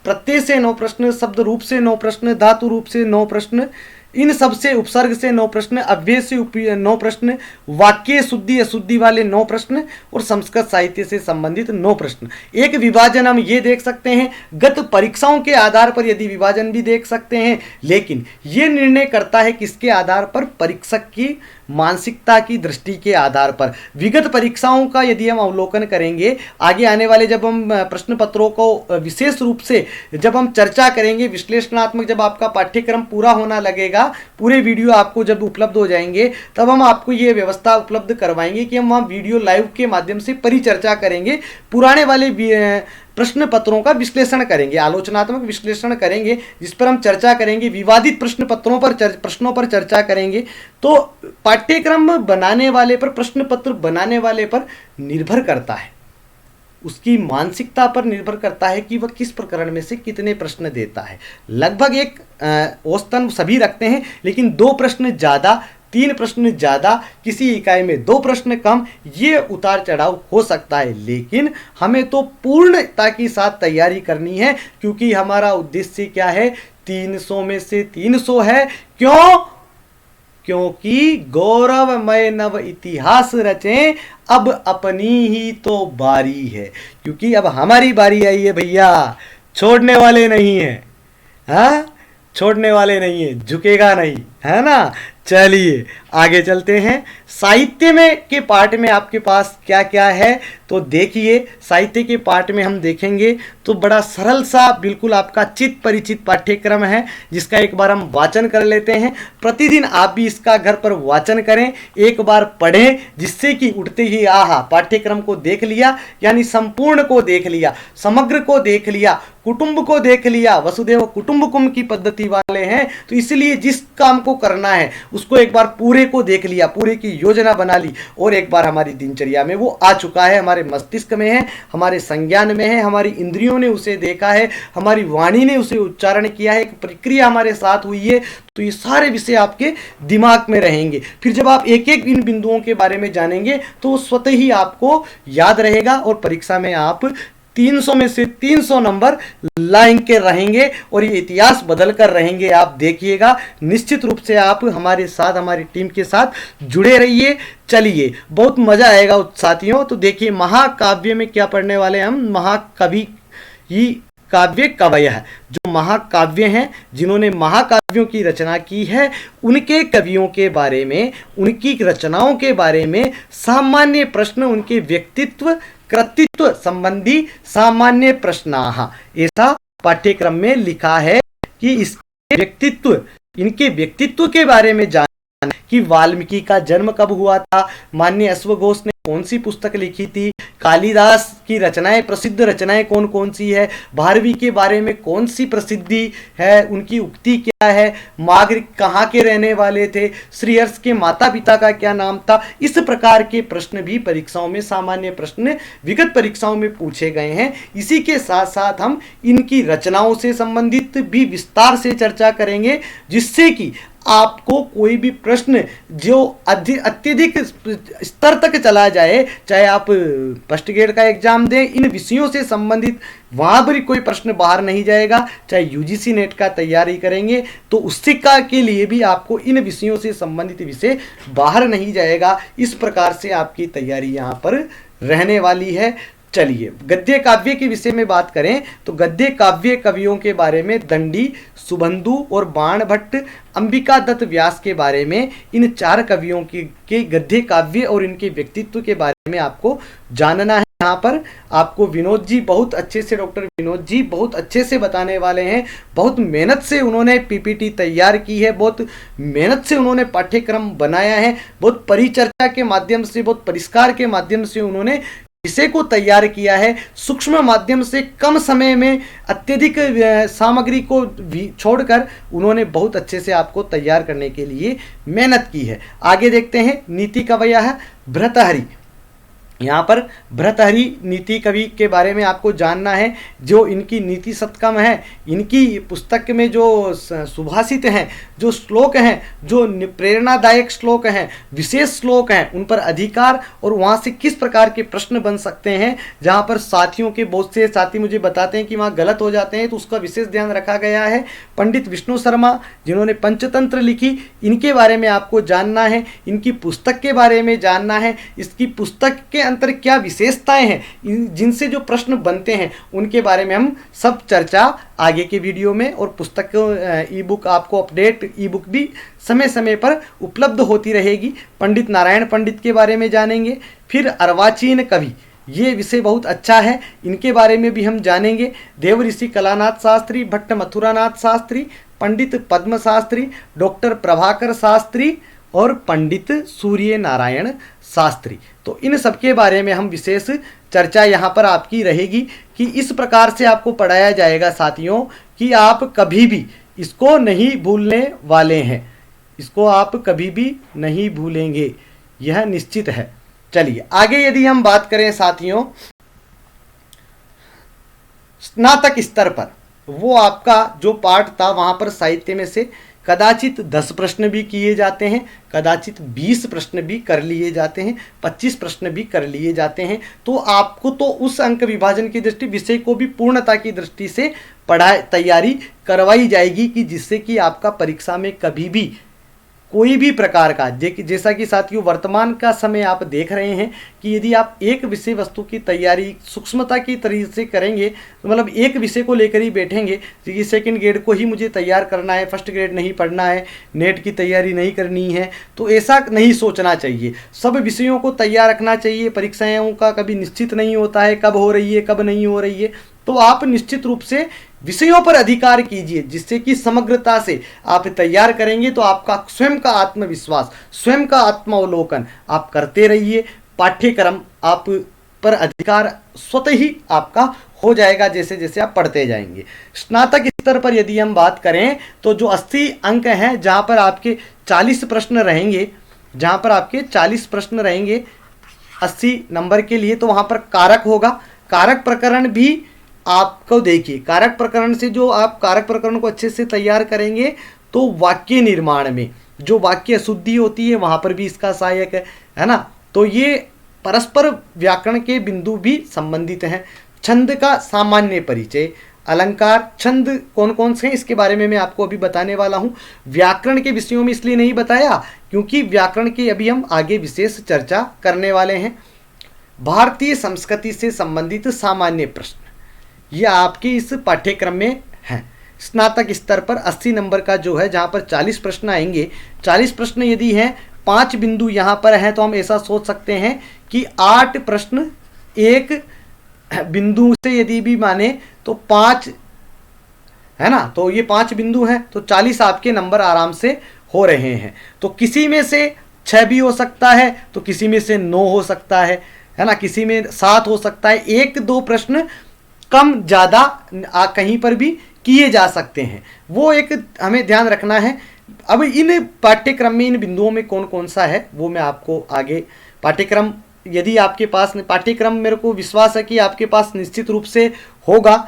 Speaker 1: प्रत्यय से 9 प्रश्न, शब्द रूप से 9 प्रश्न, धातु रूप से 9 प्रश्न, इन सब से उपसर्ग से 9 प्रश्न, अव्यय से 9 प्रश्न, वाक्य शुद्धि अशुद्धि वाले 9 प्रश्न और संस्कृत साहित्य से संबंधित 9 प्रश्न। एक विभाजन हम ये देख सकते हैं, गत परीक्षाओं के आधार पर यदि विभाजन भी देख सकते हैं, लेकिन ये निर्णय करता है किसके आधार पर? परीक्षक की मानसिकता की दृष्टि के आधार पर। विगत परीक्षाओं का यदि हम अवलोकन करेंगे, आगे आने वाले जब हम प्रश्न पत्रों को विशेष रूप से जब हम चर्चा करेंगे, विश्लेषणात्मक जब आपका पाठ्यक्रम पूरा होना लगेगा, पूरे वीडियो आपको जब उपलब्ध हो जाएंगे, तब हम आपको ये व्यवस्था उपलब्ध करवाएंगे कि हम वहाँ वीडियो लाइव के माध्यम से परिचर्चा करेंगे, पुराने वाले प्रश्न पत्रों का विश्लेषण करेंगे, आलोचनात्मक विश्लेषण करेंगे, जिस पर हम चर्चा करेंगे, विवादित प्रश्नों पर चर्चा करेंगे। तो पाठ्यक्रम बनाने वाले पर, प्रश्न पत्र बनाने वाले पर निर्भर करता है, उसकी मानसिकता पर निर्भर करता है कि वह किस प्रकरण में से कितने प्रश्न देता है। लगभग एक औसतन सभी रखते हैं, लेकिन 2 प्रश्न ज़्यादा, 3 प्रश्न ज़्यादा, किसी इकाई में 2 प्रश्न कम, ये उतार चढ़ाव हो सकता है। लेकिन हमें तो पूर्णता के साथ तैयारी करनी है, क्योंकि हमारा उद्देश्य क्या है? 300 में से 300 है। क्यों? क्योंकि गौरवमय नव इतिहास रचें, अब अपनी ही तो बारी है। क्योंकि अब हमारी बारी आई है भैया, छोड़ने वाले नहीं है। हाँ, छोड़ने वाले नहीं है, झुकेगा नहीं, है ना। चलिए आगे चलते हैं। साहित्य में के पार्ट में आपके पास क्या क्या है? तो देखिए, साहित्य के पार्ट में हम देखेंगे तो बड़ा सरल सा, बिल्कुल आपका चित परिचित पाठ्यक्रम है, जिसका एक बार हम वाचन कर लेते हैं। प्रतिदिन आप भी इसका घर पर वाचन करें, एक बार पढ़ें, जिससे कि उठते ही आहा, पाठ्यक्रम को देख लिया, यानी संपूर्ण को देख लिया, समग्र को देख लिया, कुटुंब को देख लिया। वसुदेव कुटुंबकम की पद्धति वाले हैं, तो इसलिए जिस काम को करना है उसको एक बार पूरे को देख लिया, पूरे की योजना बना ली, और एक बार हमारी दिनचर्या में वो आ चुका है, हमारे मस्तिष्क में है, हमारे संज्ञान में है, हमारी इंद्रियों ने उसे देखा है, हमारी वाणी ने उसे उच्चारण किया है, एक प्रक्रिया हमारे साथ हुई है। तो ये सारे विषय आपके दिमाग में रहेंगे। फिर जब आप एक एक इन बिंदुओं के बारे में जानेंगे तो स्वतः ही आपको याद रहेगा और परीक्षा में आप 300 में से 300 नंबर लाइन के रहेंगे और ये इतिहास बदल कर रहेंगे। आप देखिएगा, निश्चित रूप से आप हमारे साथ, हमारी टीम के साथ जुड़े रहिए। चलिए, बहुत मजा आएगा साथियों। तो देखिए, महाकाव्य में क्या पढ़ने वाले हैं हम, महाकवि ही काव्य कवय है। जो महाकाव्य हैं, जिन्होंने महाकाव्यों की रचना की है, उनके कवियों के बारे में, उनकी रचनाओं के बारे में सामान्य प्रश्न, उनके व्यक्तित्व कृतित्व संबंधी सामान्य प्रश्नाः, ऐसा पाठ्यक्रम में लिखा है कि इसके व्यक्तित्व, इनके व्यक्तित्व के बारे में जान कि वाल्मीकि का जन्म कब हुआ था, माननीय अश्वघोष ने कौन सी पुस्तक लिखी थी, कालिदास की रचनाएं, प्रसिद्ध रचनाएं कौन कौन सी है, भारवी के बारे में कौन सी प्रसिद्धि है, उनकी उक्ति क्या है, मागध कहाँ के रहने वाले थे, श्रीहर्ष के माता पिता का क्या नाम था। इस प्रकार के प्रश्न भी परीक्षाओं में, सामान्य प्रश्न विगत परीक्षाओं में पूछे गए हैं। इसी के साथ साथ हम इनकी रचनाओं से संबंधित भी विस्तार से चर्चा करेंगे, जिससे कि आपको कोई भी प्रश्न जो अत्यधिक स्तर तक चला जाए, चाहे आप फर्स्ट ग्रेड का एग्जाम दें, इन विषयों से संबंधित वहाँ पर कोई प्रश्न बाहर नहीं जाएगा। चाहे यूजीसी नेट का तैयारी करेंगे तो उससे का के लिए भी आपको इन विषयों से संबंधित विषय बाहर नहीं जाएगा। इस प्रकार से आपकी तैयारी यहाँ पर रहने वाली है। चलिए, गद्य काव्य के विषय में बात करें तो गद्य काव्य कवियों के बारे में दंडी, सुबंधु और बाण भट्ट, अंबिका दत्त व्यास के बारे में, इन 4 कवियों के गद्य काव्य और इनके व्यक्तित्व के बारे में आपको जानना है। यहाँ पर आपको विनोद जी बहुत अच्छे से, डॉक्टर विनोद जी बहुत अच्छे से बताने वाले हैं। बहुत मेहनत से उन्होंने पीपीटी तैयार की है, बहुत मेहनत से उन्होंने पाठ्यक्रम बनाया है, बहुत परिचर्चा के माध्यम से, बहुत परिष्कार के माध्यम से उन्होंने विषय को तैयार किया है। सूक्ष्म माध्यम से कम समय में अत्यधिक सामग्री को छोड़कर उन्होंने बहुत अच्छे से आपको तैयार करने के लिए मेहनत की है। आगे देखते हैं, नीति कवयः भर्तृहरि। यहाँ पर भर्तृहरि नीति कवि के बारे में आपको जानना है। जो इनकी नीति शतकम है, इनकी पुस्तक में जो सुभाषित हैं, जो श्लोक हैं, जो प्रेरणादायक श्लोक हैं, विशेष श्लोक हैं, उन पर अधिकार और वहाँ से किस प्रकार के प्रश्न बन सकते हैं, जहाँ पर साथियों के बहुत से साथी मुझे बताते हैं कि वहाँ गलत हो जाते हैं, तो उसका विशेष ध्यान रखा गया है। पंडित विष्णु शर्मा, जिन्होंने पंचतंत्र लिखी, इनके बारे में आपको जानना है, इनकी पुस्तक के बारे में जानना है, इसकी पुस्तक के अंतर क्या विशेषताएं हैं, जिनसे जो प्रश्न बनते हैं, उनके बारे में हम सब चर्चा आगे के वीडियो में, और पुस्तक ई बुक आपको अपडेट ई बुक भी समय समय पर उपलब्ध होती रहेगी। पंडित नारायण पंडित के बारे में जानेंगे। फिर अर्वाचीन कवि, ये विषय बहुत अच्छा है, इनके बारे में भी हम जानेंगे। देव ऋषि कलानाथ शास्त्री, भट्ट मथुरानाथ शास्त्री, पंडित पद्म शास्त्री, डॉक्टर प्रभाकर शास्त्री और पंडित सूर्य नारायण शास्त्री। तो इन सब के बारे में हम विशेष चर्चा यहाँ पर आपकी रहेगी कि इस प्रकार से आपको पढ़ाया जाएगा साथियों कि आप कभी भी इसको नहीं भूलने वाले हैं, इसको आप कभी भी नहीं भूलेंगे, यह निश्चित है। चलिए आगे यदि हम बात करें साथियों, स्नातक स्तर पर वो आपका जो पाठ था, वहाँ पर साहित्य में से कदाचित 10 प्रश्न भी किए जाते हैं, कदाचित 20 प्रश्न भी कर लिए जाते हैं, 25 प्रश्न भी कर लिए जाते हैं। तो आपको तो उस अंक विभाजन की दृष्टि, विषय को भी पूर्णता की दृष्टि से तैयारी करवाई जाएगी कि जिससे कि आपका परीक्षा में कभी भी कोई भी प्रकार का, जैसा कि साथियों वर्तमान का समय आप देख रहे हैं कि यदि आप एक विषय वस्तु की तैयारी सूक्ष्मता की तरीके से करेंगे, तो मतलब एक विषय को लेकर ही बैठेंगे कि सेकंड ग्रेड को ही मुझे तैयार करना है, फर्स्ट ग्रेड नहीं पढ़ना है, नेट की तैयारी नहीं करनी है, तो ऐसा नहीं सोचना चाहिए। सब विषयों को तैयार रखना चाहिए। परीक्षाओं का कभी निश्चित नहीं होता है कब हो रही है कब नहीं हो रही है, तो आप निश्चित रूप से विषयों पर अधिकार कीजिए, जिससे कि समग्रता से आप तैयार करेंगे तो आपका स्वयं का आत्मविश्वास, स्वयं का आत्मावलोकन आप करते रहिए। पाठ्यक्रम आप पर अधिकार स्वतः ही आपका हो जाएगा जैसे जैसे आप पढ़ते जाएंगे। स्नातक स्तर पर यदि हम बात करें तो जो 80 अंक हैं, जहाँ पर आपके 40 प्रश्न रहेंगे, जहाँ पर आपके 40 प्रश्न रहेंगे 80 नंबर के लिए, तो वहाँ पर कारक होगा। कारक प्रकरण भी आपको देखिए, कारक प्रकरण से जो आप कारक प्रकरण को अच्छे से तैयार करेंगे तो वाक्य निर्माण में जो वाक्य अशुद्धि होती है वहाँ पर भी इसका सहायक है ना। तो ये परस्पर व्याकरण के बिंदु भी संबंधित हैं। छंद का सामान्य परिचय, अलंकार, छंद कौन कौन से हैं इसके बारे में मैं आपको अभी बताने वाला हूँ। व्याकरण के विषयों में इसलिए नहीं बताया क्योंकि व्याकरण की अभी हम आगे विशेष चर्चा करने वाले हैं। भारतीय संस्कृति से संबंधित सामान्य प्रश्न, ये आपके इस पाठ्यक्रम में हैं। स्नातक स्तर पर 80 नंबर का जो है, जहाँ पर 40 प्रश्न आएंगे, 40 प्रश्न यदि हैं, 5 बिंदु यहाँ पर हैं, तो हम ऐसा सोच सकते हैं कि 8 प्रश्न एक बिंदु से यदि भी माने तो 5 है ना, तो ये 5 बिंदु हैं, तो 40 आपके नंबर आराम से हो रहे हैं। तो किसी में से 6 भी हो सकता है, तो किसी में से 9 हो सकता है ना, किसी में 7 हो सकता है। 1-2 प्रश्न कम ज़्यादा कहीं पर भी किए जा सकते हैं, वो एक हमें ध्यान रखना है। अब इन पाठ्यक्रम में इन बिंदुओं में कौन कौन सा है वो मैं आपको आगे पाठ्यक्रम, यदि आपके पास पाठ्यक्रम, मेरे को विश्वास है कि आपके पास निश्चित रूप से होगा,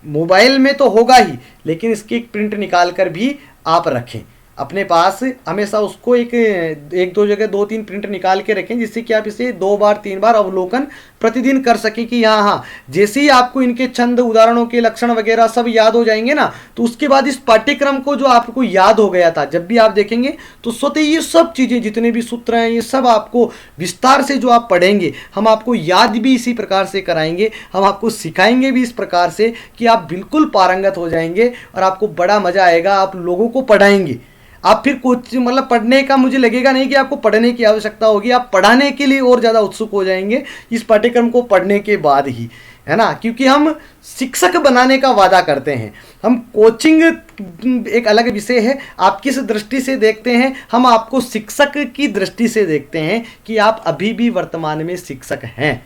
Speaker 1: मोबाइल में तो होगा ही, लेकिन इसकी एक प्रिंट निकाल कर भी आप रखें अपने पास। हमेशा उसको एक दो जगह 2-3 प्रिंट निकाल के रखें, जिससे कि आप इसे 2 बार 3 बार अवलोकन प्रतिदिन कर सकें कि हाँ, जैसे ही आपको इनके छंद, उदाहरणों के लक्षण वगैरह सब याद हो जाएंगे ना, तो उसके बाद इस पाठ्यक्रम को जो आपको याद हो गया था, जब भी आप देखेंगे तो स्वतः ये सब चीज़ें, जितने भी सूत्र हैं, ये सब आपको विस्तार से जो आप पढ़ेंगे, हम आपको याद भी इसी प्रकार से कराएंगे, हम आपको सिखाएंगे भी इस प्रकार से कि आप बिल्कुल पारंगत हो जाएंगे और आपको बड़ा मजा आएगा। आप लोगों को पढ़ाएंगे, आप फिर कुछ मतलब पढ़ने का मुझे लगेगा नहीं कि आपको पढ़ने की आवश्यकता होगी, आप पढ़ाने के लिए और ज़्यादा उत्सुक हो जाएंगे इस पाठ्यक्रम को पढ़ने के बाद ही, है ना, क्योंकि हम शिक्षक बनाने का वादा करते हैं। हम कोचिंग एक अलग विषय है, आप किस दृष्टि से देखते हैं, हम आपको शिक्षक की दृष्टि से देखते हैं कि आप अभी भी वर्तमान में शिक्षक हैं।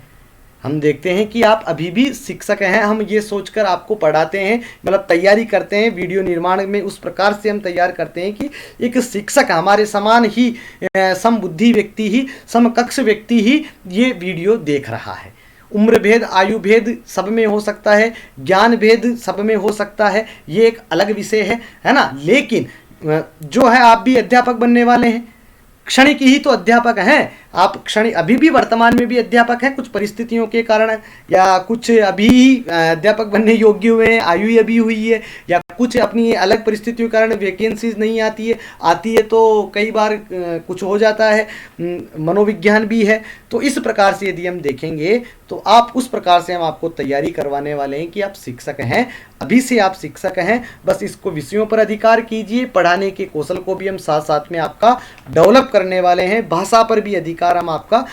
Speaker 1: हम देखते हैं कि आप अभी भी शिक्षक हैं, हम ये सोचकर आपको पढ़ाते हैं, मतलब तैयारी करते हैं, वीडियो निर्माण में उस प्रकार से हम तैयार करते हैं कि एक शिक्षक हमारे समान ही समबुद्धि व्यक्ति ही, समकक्ष व्यक्ति ही ये वीडियो देख रहा है। उम्र भेद, आयु भेद सब में हो सकता है, ज्ञान भेद सब में हो सकता है, ये एक अलग विषय है ना। लेकिन जो है, आप भी अध्यापक बनने वाले हैं, क्षणिक ही तो अध्यापक हैं आप, क्षणिक अभी भी वर्तमान में भी अध्यापक हैं, कुछ परिस्थितियों के कारण, या कुछ अभी अध्यापक बनने योग्य हुए हैं, आयु अभी हुई है, या कुछ अपनी अलग परिस्थितियों के कारण वैकेंसीज नहीं आती है तो कई बार कुछ हो जाता है, मनोविज्ञान भी है। तो इस प्रकार से यदि हम देखेंगे तो आप उस प्रकार से हम आपको तैयारी करवाने वाले हैं कि आप शिक्षक हैं, अभी से आप शिक्षक हैं। बस इसको विषयों पर अधिकार कीजिए, पढ़ाने के कौशल को भी हम साथ साथ में आपका डेवलप करने वाले हैं, भाषा पर भी अधिकार हम आपका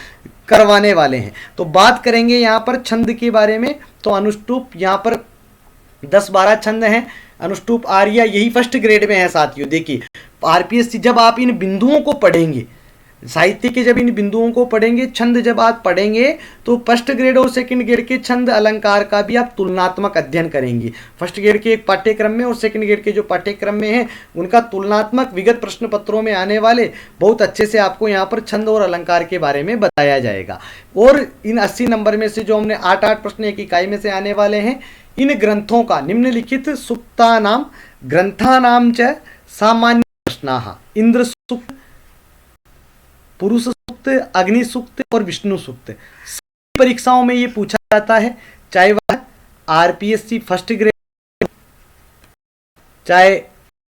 Speaker 1: करवाने वाले हैं। तो बात करेंगे यहाँ पर छंद के बारे में। तो अनुष्टुप यहाँ पर 10-12 छंद हैं, अनुष्टुप, आर्या, यही फर्स्ट ग्रेड में है साथियों। देखिए आरपीएससी, जब आप इन बिंदुओं को पढ़ेंगे, साहित्य के जब इन बिंदुओं को पढ़ेंगे, छंद जब आप पढ़ेंगे, तो फर्स्ट ग्रेड और सेकंड ग्रेड के छंद अलंकार का भी आप तुलनात्मक अध्ययन करेंगे। फर्स्ट ग्रेड के एक पाठ्यक्रम में और सेकंड ग्रेड के जो पाठ्यक्रम में है, उनका तुलनात्मक विगत प्रश्न पत्रों में आने वाले बहुत अच्छे से आपको यहाँ पर छंद और अलंकार के बारे में बताया जाएगा। और इन 80 नंबर में से जो हमने 8-8 प्रश्न एक इकाई में से आने वाले हैं, इन ग्रंथों का निम्नलिखित सुक्तानां ग्रंथानां च सामान्य प्रश्नाः, इंद्र सूक्त, पुरुष सूक्त, अग्नि सूक्त और विष्णु सूक्त, सभी परीक्षाओं में ये पूछा जाता है, चाहे वह आरपीएससी फर्स्ट ग्रेड, चाहे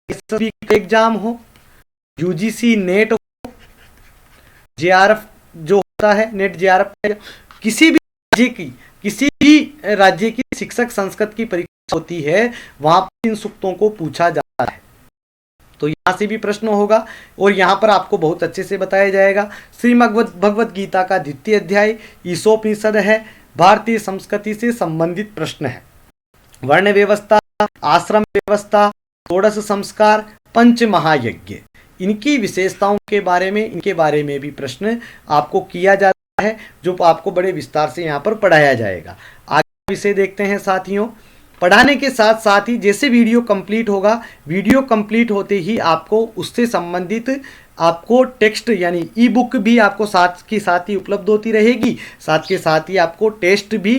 Speaker 1: एसएसबी एग्जाम हो, यूजीसी नेट हो, जेआरएफ जो होता है, नेट जेआरएफ, किसी भी राज्य की शिक्षक संस्कृत की परीक्षा होती है, वहां पर इन सूक्तों को पूछा जाता है। तो यहाँ से भी प्रश्न होगा और यहाँ पर आपको बहुत अच्छे से बताया जाएगा। श्रीमद् भगवत गीता का 2य अध्याय, ईशोपनिषद है, भारतीय संस्कृति से संबंधित प्रश्न है, वर्ण व्यवस्था, आश्रम व्यवस्था, षोडश संस्कार, पंच महायज्ञ, इनकी विशेषताओं के बारे में, इनके बारे में भी प्रश्न आपको किया जाता है, जो आपको बड़े विस्तार से यहाँ पर पढ़ाया जाएगा। आगे विषय देखते हैं साथियों। पढ़ाने के साथ साथ ही जैसे वीडियो कंप्लीट होगा, वीडियो कंप्लीट होते ही आपको उससे संबंधित आपको टेक्स्ट यानी ई बुक भी आपको साथ के साथ ही उपलब्ध होती रहेगी। साथ के साथ ही आपको टेस्ट भी,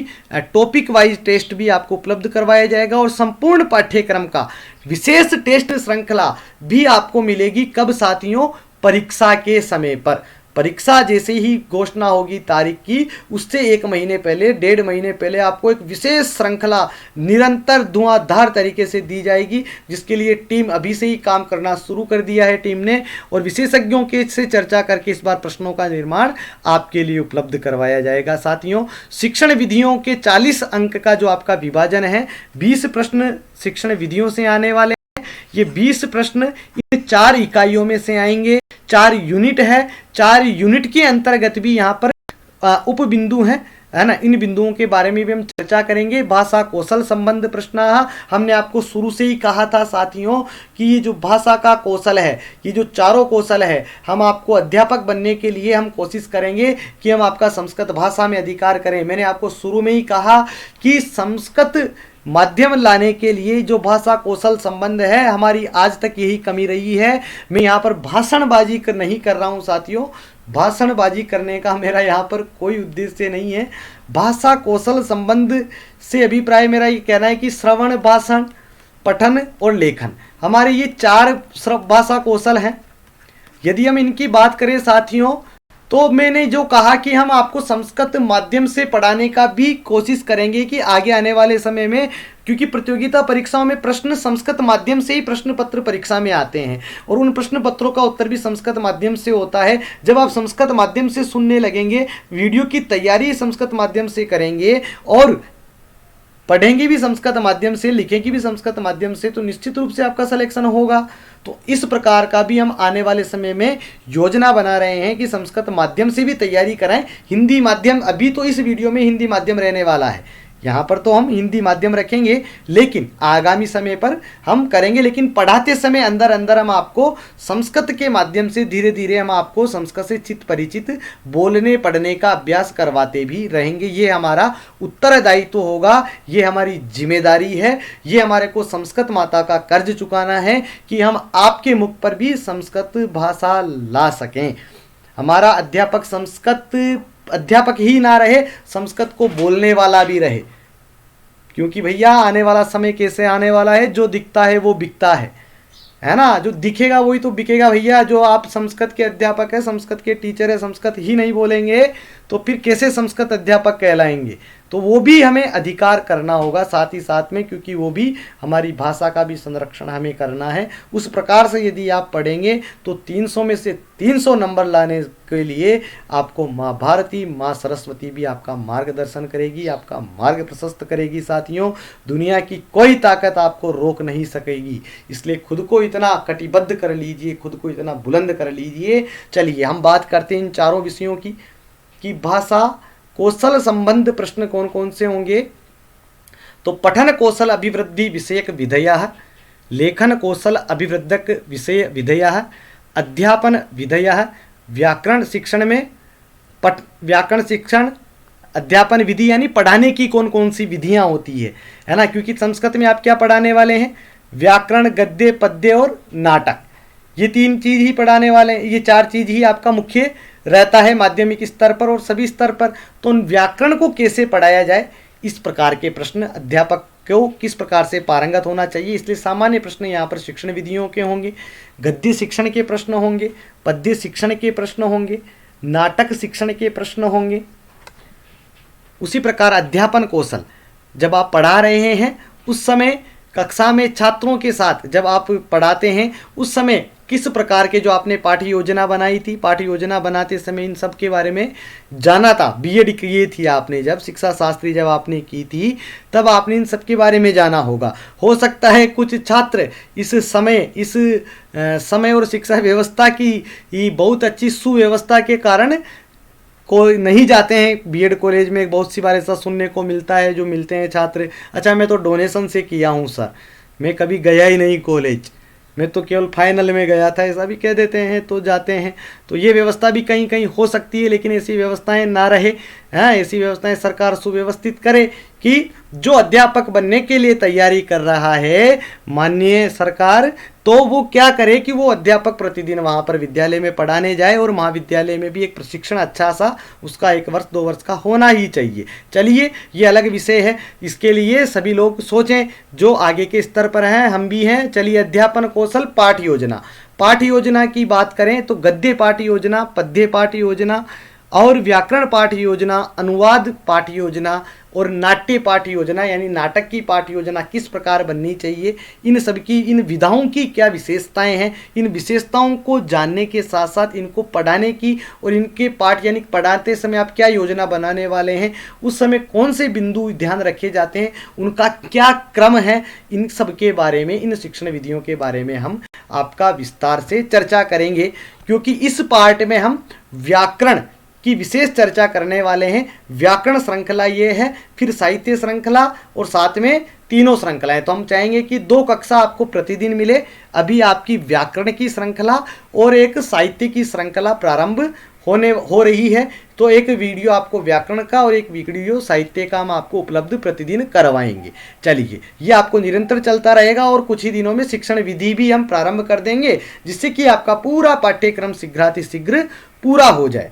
Speaker 1: टॉपिक वाइज टेस्ट भी आपको उपलब्ध करवाया जाएगा और संपूर्ण पाठ्यक्रम का विशेष टेस्ट श्रृंखला भी आपको मिलेगी। कब साथियों? परीक्षा के समय पर। परीक्षा जैसे ही घोषणा होगी तारीख की, उससे 1 महीने पहले, 1.5 महीने पहले आपको एक विशेष श्रृंखला निरंतर धुआंधार तरीके से दी जाएगी, जिसके लिए टीम अभी से ही काम करना शुरू कर दिया है टीम ने, और विशेषज्ञों के से चर्चा करके इस बार प्रश्नों का निर्माण आपके लिए उपलब्ध करवाया जाएगा। साथियों, शिक्षण विधियों के 40 अंक का जो आपका विभाजन है, 20 प्रश्न शिक्षण विधियों से आने वाले हैं। ये 20 प्रश्न इन 4 इकाइयों में से आएंगे। 4 यूनिट है, 4 यूनिट के अंतर्गत भी यहाँ पर उप बिंदु हैं, है ना। इन बिंदुओं के बारे में भी हम चर्चा करेंगे। भाषा कौशल संबंध प्रश्न, हमने आपको शुरू से ही कहा था साथियों कि ये जो भाषा का कौशल है, ये जो चारों कौशल है, हम आपको अध्यापक बनने के लिए हम कोशिश करेंगे कि हम आपका संस्कृत भाषा में अधिकार करें। मैंने आपको शुरू में ही कहा कि संस्कृत माध्यम लाने के लिए जो भाषा कौशल संबंध है, हमारी आज तक यही कमी रही है। मैं यहाँ पर भाषणबाजी नहीं कर रहा हूँ साथियों, भाषणबाजी करने का मेरा यहाँ पर कोई उद्देश्य नहीं है। भाषा कौशल संबंध से अभिप्राय मेरा ये कहना है कि श्रवण, भाषण, पठन और लेखन, हमारे ये 4 भाषा कौशल हैं। यदि हम इनकी बात करें साथियों, तो मैंने जो कहा कि हम आपको संस्कृत माध्यम से पढ़ाने का भी कोशिश करेंगे कि आगे आने वाले समय में, क्योंकि प्रतियोगिता परीक्षाओं में प्रश्न संस्कृत माध्यम से ही प्रश्न पत्र परीक्षा में आते हैं, और उन प्रश्न पत्रों का उत्तर भी संस्कृत माध्यम से होता है। जब आप संस्कृत माध्यम से सुनने लगेंगे, वीडियो की तैयारी संस्कृत माध्यम से करेंगे और पढ़ेंगे भी संस्कृत माध्यम से, लिखेंगे भी संस्कृत माध्यम से, तो निश्चित रूप से आपका सिलेक्शन होगा। तो इस प्रकार का भी हम आने वाले समय में योजना बना रहे हैं कि संस्कृत माध्यम से भी तैयारी कराएं। हिंदी माध्यम, अभी तो इस वीडियो में हिंदी माध्यम रहने वाला है, यहाँ पर तो हम हिंदी माध्यम रखेंगे, लेकिन आगामी समय पर हम करेंगे। लेकिन पढ़ाते समय अंदर अंदर हम आपको संस्कृत के माध्यम से धीरे धीरे हम आपको संस्कृत से चित परिचित, बोलने पढ़ने का अभ्यास करवाते भी रहेंगे। ये हमारा उत्तरदायित्व होगा, ये हमारी जिम्मेदारी है, ये हमारे को संस्कृत माता का कर्ज चुकाना है कि हम आपके मुख पर भी संस्कृत भाषा ला सकें। हमारा अध्यापक संस्कृत अध्यापक ही ना रहे, संस्कृत को बोलने वाला भी रहे, क्योंकि भैया आने वाला समय कैसे आने वाला है, जो दिखता है वो बिकता है ना। जो दिखेगा वही तो बिकेगा भैया। जो आप संस्कृत के अध्यापक है, संस्कृत के टीचर है, संस्कृत ही नहीं बोलेंगे तो फिर कैसे संस्कृत अध्यापक कहलाएंगे। तो वो भी हमें अधिकार करना होगा साथ ही साथ में, क्योंकि वो भी हमारी भाषा का भी संरक्षण हमें करना है। उस प्रकार से यदि आप पढ़ेंगे तो 300 में से 300 नंबर लाने के लिए आपको माँ भारती, माँ सरस्वती भी आपका मार्गदर्शन करेगी, आपका मार्ग प्रशस्त करेगी। साथियों, दुनिया की कोई ताकत आपको रोक नहीं सकेगी, इसलिए खुद को इतना कटिबद्ध कर लीजिए, खुद को इतना बुलंद कर लीजिए। चलिए हम बात करते हैं इन चारों विषयों की कि भाषा कौशल संबंध प्रश्न कौन कौन से होंगे। तो पठन कौशल अभिवृद्धि विषयक विधयः, लेखन कौशल अभिवृद्धक विषय विधयः, अध्यापन विधयः, व्याकरण शिक्षण में व्याकरण शिक्षण अध्यापन विधि, यानी पढ़ाने की कौन कौन सी विधियां होती है ना। क्योंकि संस्कृत में आप क्या पढ़ाने वाले हैं, व्याकरण, गद्य, पद्य और नाटक, ये 3 चीज ही पढ़ाने वाले हैं। ये 4 चीज ही आपका मुख्य रहता है माध्यमिक स्तर पर और सभी स्तर पर। तो उन व्याकरण को कैसे पढ़ाया जाए, इस प्रकार के प्रश्न अध्यापक को किस प्रकार से पारंगत होना चाहिए, इसलिए सामान्य प्रश्न यहाँ पर शिक्षण विधियों के होंगे, गद्य शिक्षण के प्रश्न होंगे, पद्य शिक्षण के प्रश्न होंगे, नाटक शिक्षण के प्रश्न होंगे। उसी प्रकार अध्यापन कौशल, जब आप पढ़ा रहे हैं उस समय कक्षा में छात्रों के साथ जब आप पढ़ाते हैं उस समय किस प्रकार के जो आपने पाठ्य योजना बनाई थी, पाठ्य योजना बनाते समय इन सब के बारे में जाना था। बीएड की थी आपने, जब शिक्षा शास्त्री जब आपने की थी तब आपने इन सब के बारे में जाना होगा। हो सकता है कुछ छात्र इस समय और शिक्षा व्यवस्था की बहुत अच्छी सुव्यवस्था के कारण कोई नहीं जाते हैं बीएड कॉलेज में। बहुत सी बार ऐसा सुनने को मिलता है, जो मिलते हैं छात्र, अच्छा मैं तो डोनेशन से किया हूँ सर, मैं कभी गया ही नहीं कॉलेज, मैं तो केवल फाइनल में गया था, ऐसा भी कह देते हैं तो जाते हैं। तो ये व्यवस्था भी कहीं कहीं हो सकती है, लेकिन ऐसी व्यवस्थाएं ना रहे। हाँ, ऐसी व्यवस्थाएं सरकार सुव्यवस्थित करे कि जो अध्यापक बनने के लिए तैयारी कर रहा है माननीय सरकार, तो वो क्या करे कि वो अध्यापक प्रतिदिन वहाँ पर विद्यालय में पढ़ाने जाए और महाविद्यालय में भी एक प्रशिक्षण अच्छा सा उसका 1 वर्ष 2 वर्ष का होना ही चाहिए। चलिए ये अलग विषय है, इसके लिए सभी लोग सोचें जो आगे के स्तर पर हैं, हम भी हैं। चलिए अध्यापन कौशल पाठ योजना, पाठ योजना की बात करें तो गद्य पाठ योजना, पद्य पाठ योजना और व्याकरण पाठ योजना, अनुवाद पाठ योजना और नाट्य पाठ योजना यानी नाटक की पाठ योजना किस प्रकार बननी चाहिए, इन सब की, इन विधाओं की क्या विशेषताएं हैं, इन विशेषताओं को जानने के साथ साथ इनको पढ़ाने की और इनके पाठ यानी पढ़ाते समय आप क्या योजना बनाने वाले हैं, उस समय कौन से बिंदु ध्यान रखे जाते हैं, उनका क्या क्रम है, इन सब के बारे में, इन शिक्षण विधियों के बारे में हम आपका विस्तार से चर्चा करेंगे। क्योंकि इस पार्ट में हम व्याकरण की विशेष चर्चा करने वाले हैं। व्याकरण श्रृंखला ये है, फिर साहित्य श्रृंखला और साथ में तीनों श्रृंखलाएं। तो हम चाहेंगे कि 2 कक्षा आपको प्रतिदिन मिले। अभी आपकी व्याकरण की श्रृंखला और एक साहित्य की श्रृंखला प्रारंभ हो रही है। तो एक वीडियो आपको व्याकरण का और एक वीडियो साहित्य का हम आपको उपलब्ध प्रतिदिन करवाएंगे। चलिए, ये आपको निरंतर चलता रहेगा और कुछ ही दिनों में शिक्षण विधि भी हम प्रारंभ कर देंगे, जिससे कि आपका पूरा पाठ्यक्रम शीघ्रातिशीघ्र पूरा हो जाए।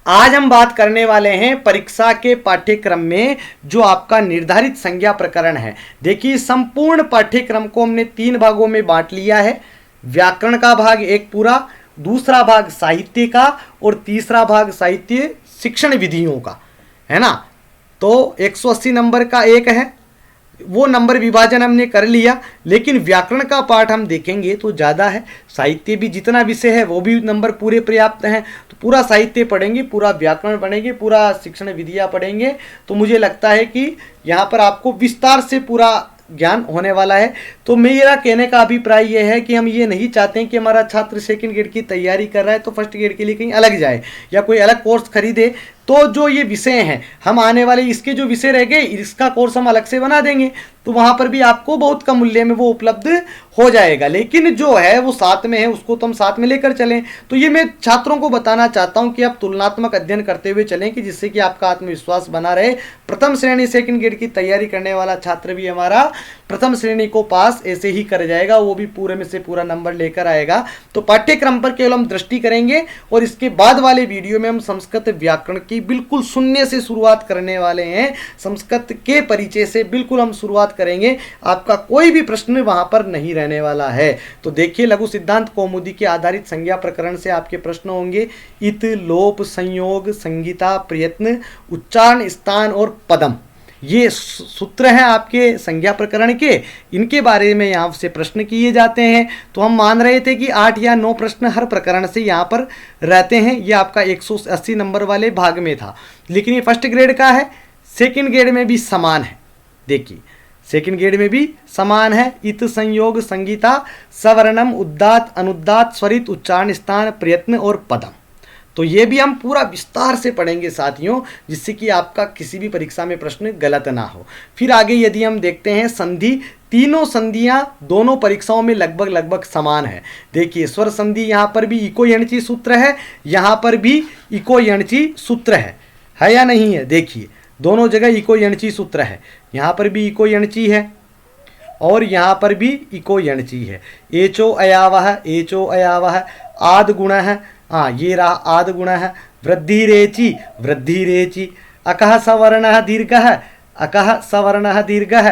Speaker 1: आज हम बात करने वाले हैं परीक्षा के पाठ्यक्रम में जो आपका निर्धारित संज्ञा प्रकरण है। देखिए, संपूर्ण पाठ्यक्रम को हमने 3 भागों में बांट लिया है। व्याकरण का भाग एक पूरा, दूसरा भाग साहित्य का और तीसरा भाग साहित्य शिक्षण विधियों का, है ना। तो 180 नंबर का एक है, वो नंबर विभाजन हमने कर लिया। लेकिन व्याकरण का पाठ हम देखेंगे तो ज़्यादा है, साहित्य भी जितना विषय है वो भी नंबर पूरे पर्याप्त हैं। तो पूरा साहित्य पढ़ेंगे, पूरा व्याकरण पढ़ेंगे, पूरा शिक्षण विधियाँ पढ़ेंगे। तो मुझे लगता है कि यहाँ पर आपको विस्तार से पूरा ज्ञान होने वाला है। तो मेरा कहने का अभिप्राय यह है कि हम ये नहीं चाहते हैं कि हमारा छात्र सेकंड ग्रेड की तैयारी कर रहा है तो फर्स्ट ग्रेड के लिए कहीं अलग जाए या कोई अलग कोर्स खरीदे। तो जो ये विषय हैं, हम आने वाले इसके जो विषय रह गए, इसका कोर्स हम अलग से बना देंगे, तो वहाँ पर भी आपको बहुत कम मूल्य में वो उपलब्ध हो जाएगा। लेकिन जो है वो साथ में है, उसको तो हम साथ में लेकर चलें। तो ये मैं छात्रों को बताना चाहता हूँ कि आप तुलनात्मक अध्ययन करते हुए चलें, कि जिससे कि आपका आत्मविश्वास बना रहे। प्रथम श्रेणी सेकंड ग्रेड की तैयारी करने वाला छात्र भी हमारा प्रथम श्रेणी को पास ऐसे ही कर जाएगा, वो भी पूरे में से पूरा नंबर लेकर आएगा। तो पाठ्यक्रम पर केवल हम दृष्टि करेंगे और इसके बाद वाले वीडियो में हम संस्कृत व्याकरण की बिल्कुल शून्य से शुरुआत करने वाले हैं। संस्कृत के परिचय से बिल्कुल हम शुरुआत करेंगे, आपका कोई भी प्रश्न वहां पर नहीं रहने वाला है। तो देखिए, लघु सिद्धांत कौमुदी के आधारित संज्ञा प्रकरण से आपके प्रश्न होंगे। इत, लोप, संयोग, संगीता, प्रयत्न, उच्चारण, स्थान और पदम, ये सूत्र हैं आपके संज्ञा प्रकरण के। इनके बारे में यहाँ से प्रश्न किए जाते हैं। तो हम मान रहे थे कि 8 या 9 प्रश्न हर प्रकरण से यहाँ पर रहते हैं। ये आपका 180 नंबर वाले भाग में था, लेकिन ये फर्स्ट ग्रेड का है। सेकंड ग्रेड में भी समान है। देखिए, सेकंड ग्रेड में भी समान है। इत, संयोग, संगीता, सवर्णम, उद्दात, अनुद्दात, स्वरित, उच्चारण, स्थान, प्रयत्न और पदम। तो ये भी हम पूरा विस्तार से पढ़ेंगे साथियों, जिससे कि आपका किसी भी परीक्षा में प्रश्न गलत ना हो। फिर आगे यदि हम देखते हैं संधि, तीनों संधियां दोनों परीक्षाओं में लगभग समान है। देखिए, स्वर संधि यहाँ पर भी इको यणची सूत्र है, यहाँ पर भी इको यणची सूत्र है या नहीं है। देखिए, दोनों जगह इको यणची सूत्र है। यहाँ पर भी इको यणची है और यहाँ पर भी इको यणची है। एचो अयावह, एचो अयावह, आद गुण है। हाँ, ये रहा आद गुण है। वृद्धि रेचि, वृद्धि रेचि। अकः सवर्णः दीर्घः, अकः सवर्णः दीर्घः।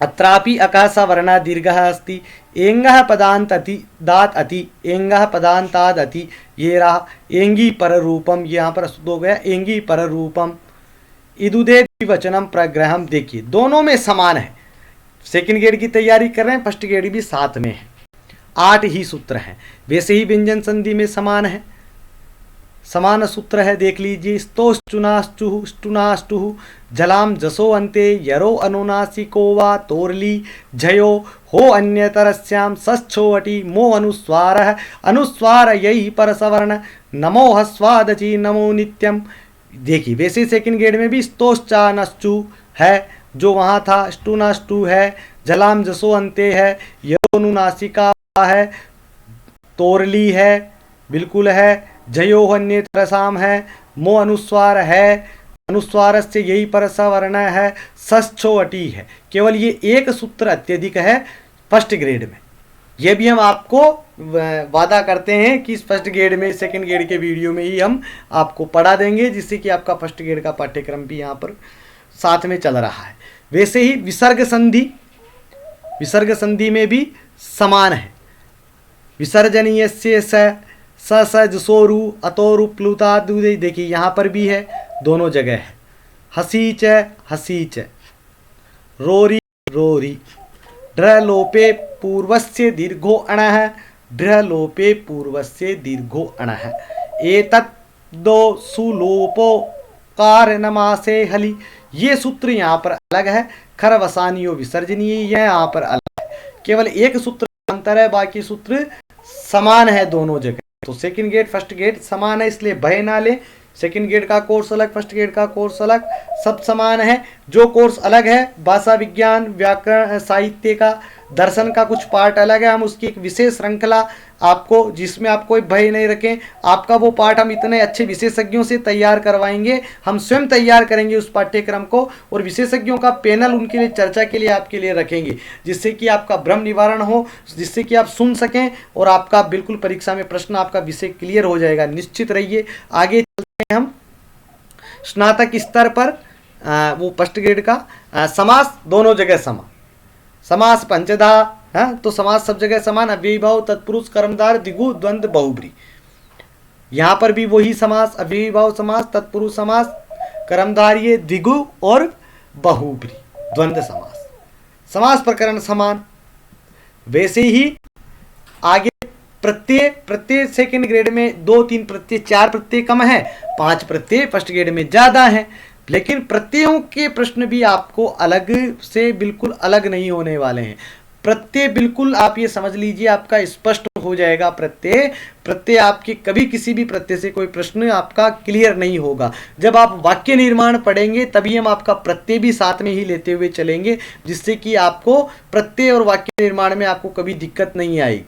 Speaker 1: अत्रापि अकः सवर्णः दीर्घः अस्ति। एंगः पदांत अति, दात अति, एंगः पदांताद अति। ये रहा एंगी पर रूपम, यहाँ पर शुद्ध हो गया एंगी पर रूपम। इदुदे वचनम प्रग्रहम। देखिए, दोनों में समान है। सेकंड ग्रेड की तैयारी कर रहे हैं, फर्स्ट ग्रेड भी साथ में है। 8 ही सूत्र हैं। वैसे ही व्यंजन संधि में समान है, समान सूत्र है। देख लीजिए, स्तोश्चुनाश्चुः, स्टुनाष्टुः, जलाम जसो अंते, यरो अनुनासिको वा, तोरली झयो हो अन्यतरस्याम, सच्छोवटी मो अनुस्वारः, अनुस्वार यही परसवर्ण, नमो हस्वादचि नमो नित्यम। देखिए, वैसे सेकंड ग्रेड में भी स्तोश्चानश्चु है, जो वहाँ था, स्टुनाष्टु है, जलाम जसो अंते है, यरो अनुनासिका है, तोरली है, बिल्कुल है, जयो अन्यतरसाम है, मो अनुस्वार है, अनुस्वार से यही पर सवर्ण है, सच्छो अटी है। केवल ये एक सूत्र अत्यधिक है फर्स्ट ग्रेड में। ये भी हम आपको वादा करते हैं कि इस फर्स्ट ग्रेड में, सेकंड ग्रेड के वीडियो में ही हम आपको पढ़ा देंगे, जिससे कि आपका फर्स्ट ग्रेड का पाठ्यक्रम भी यहाँ पर साथ में चल रहा है। वैसे ही विसर्ग संधि, विसर्ग संधि में भी समान है। विसर्जनीयस्य स स जसोरु अतोरु प्लुता दूधे, देखिए यहाँ पर भी है, दोनों जगह है। हसीच हसीच, रोरी रोरी, ड्र लोपे पूर्वस्य दीर्घो अणः, ड्र लोपे पूर्वस्य दीर्घो अणः, एतत् दो सुलोपो कारणमासे हलि। ये सूत्र यहाँ पर अलग है, खरवसानियो विसर्जनीय, यह यहाँ पर अलग है, केवल एक सूत्र अंतर है, बाकी सूत्र समान है दोनों जगह। तो सेकंड गेट फर्स्ट गेट समान है, इसलिए भय ना ले। सेकंड गेट का कोर्स अलग, फर्स्ट गेट का कोर्स अलग, सब समान है। जो कोर्स अलग है भाषा विज्ञान, व्याकरण, साहित्य का, दर्शन का कुछ पार्ट अलग है, हम उसकी एक विशेष श्रृंखला आपको, जिसमें आप कोई भय नहीं रखें, आपका वो पाठ हम इतने अच्छे विशेषज्ञों से तैयार करवाएंगे, हम स्वयं तैयार करेंगे उस पाठ्यक्रम को, और विशेषज्ञों का पैनल उनके लिए चर्चा के लिए आपके लिए रखेंगे, जिससे कि आपका भ्रम निवारण हो, जिससे कि आप सुन सकें और आपका बिल्कुल परीक्षा में प्रश्न, आपका विषय क्लियर हो जाएगा। निश्चित रहिए। आगे चलते हैं हम स्नातक स्तर पर, वो फर्स्ट ग्रेड का समास दोनों जगह समान, समास पंचधा, हाँ, तो समास सब जगह समान, अव्ययी भाव, तत्पुरुष, कर्मधार, द्विगु, द्वंद्व, बहुब्री। यहाँ पर भी वही समास, अव्ययी भाव समास, तत्पुरुष समास, कर्मधारय, द्विगु और बहुब्री, द्वंद्व समास। समास प्रकरण समान। वैसे ही आगे प्रत्यय, प्रत्यय सेकंड ग्रेड में 2-3 प्रत्यय, 4 प्रत्यय कम है, 5 प्रत्यय फर्स्ट ग्रेड में ज्यादा है। लेकिन प्रत्ययों के प्रश्न भी आपको अलग से बिल्कुल अलग नहीं होने वाले हैं। प्रत्यय बिल्कुल आप ये समझ लीजिए, आपका स्पष्ट हो जाएगा। प्रत्यय प्रत्यय आपके कभी किसी भी प्रत्यय से कोई प्रश्न आपका क्लियर नहीं होगा। जब आप वाक्य निर्माण पढ़ेंगे तभी हम आपका प्रत्यय भी साथ में ही लेते हुए चलेंगे, जिससे कि आपको प्रत्यय और वाक्य निर्माण में आपको कभी दिक्कत नहीं आएगी।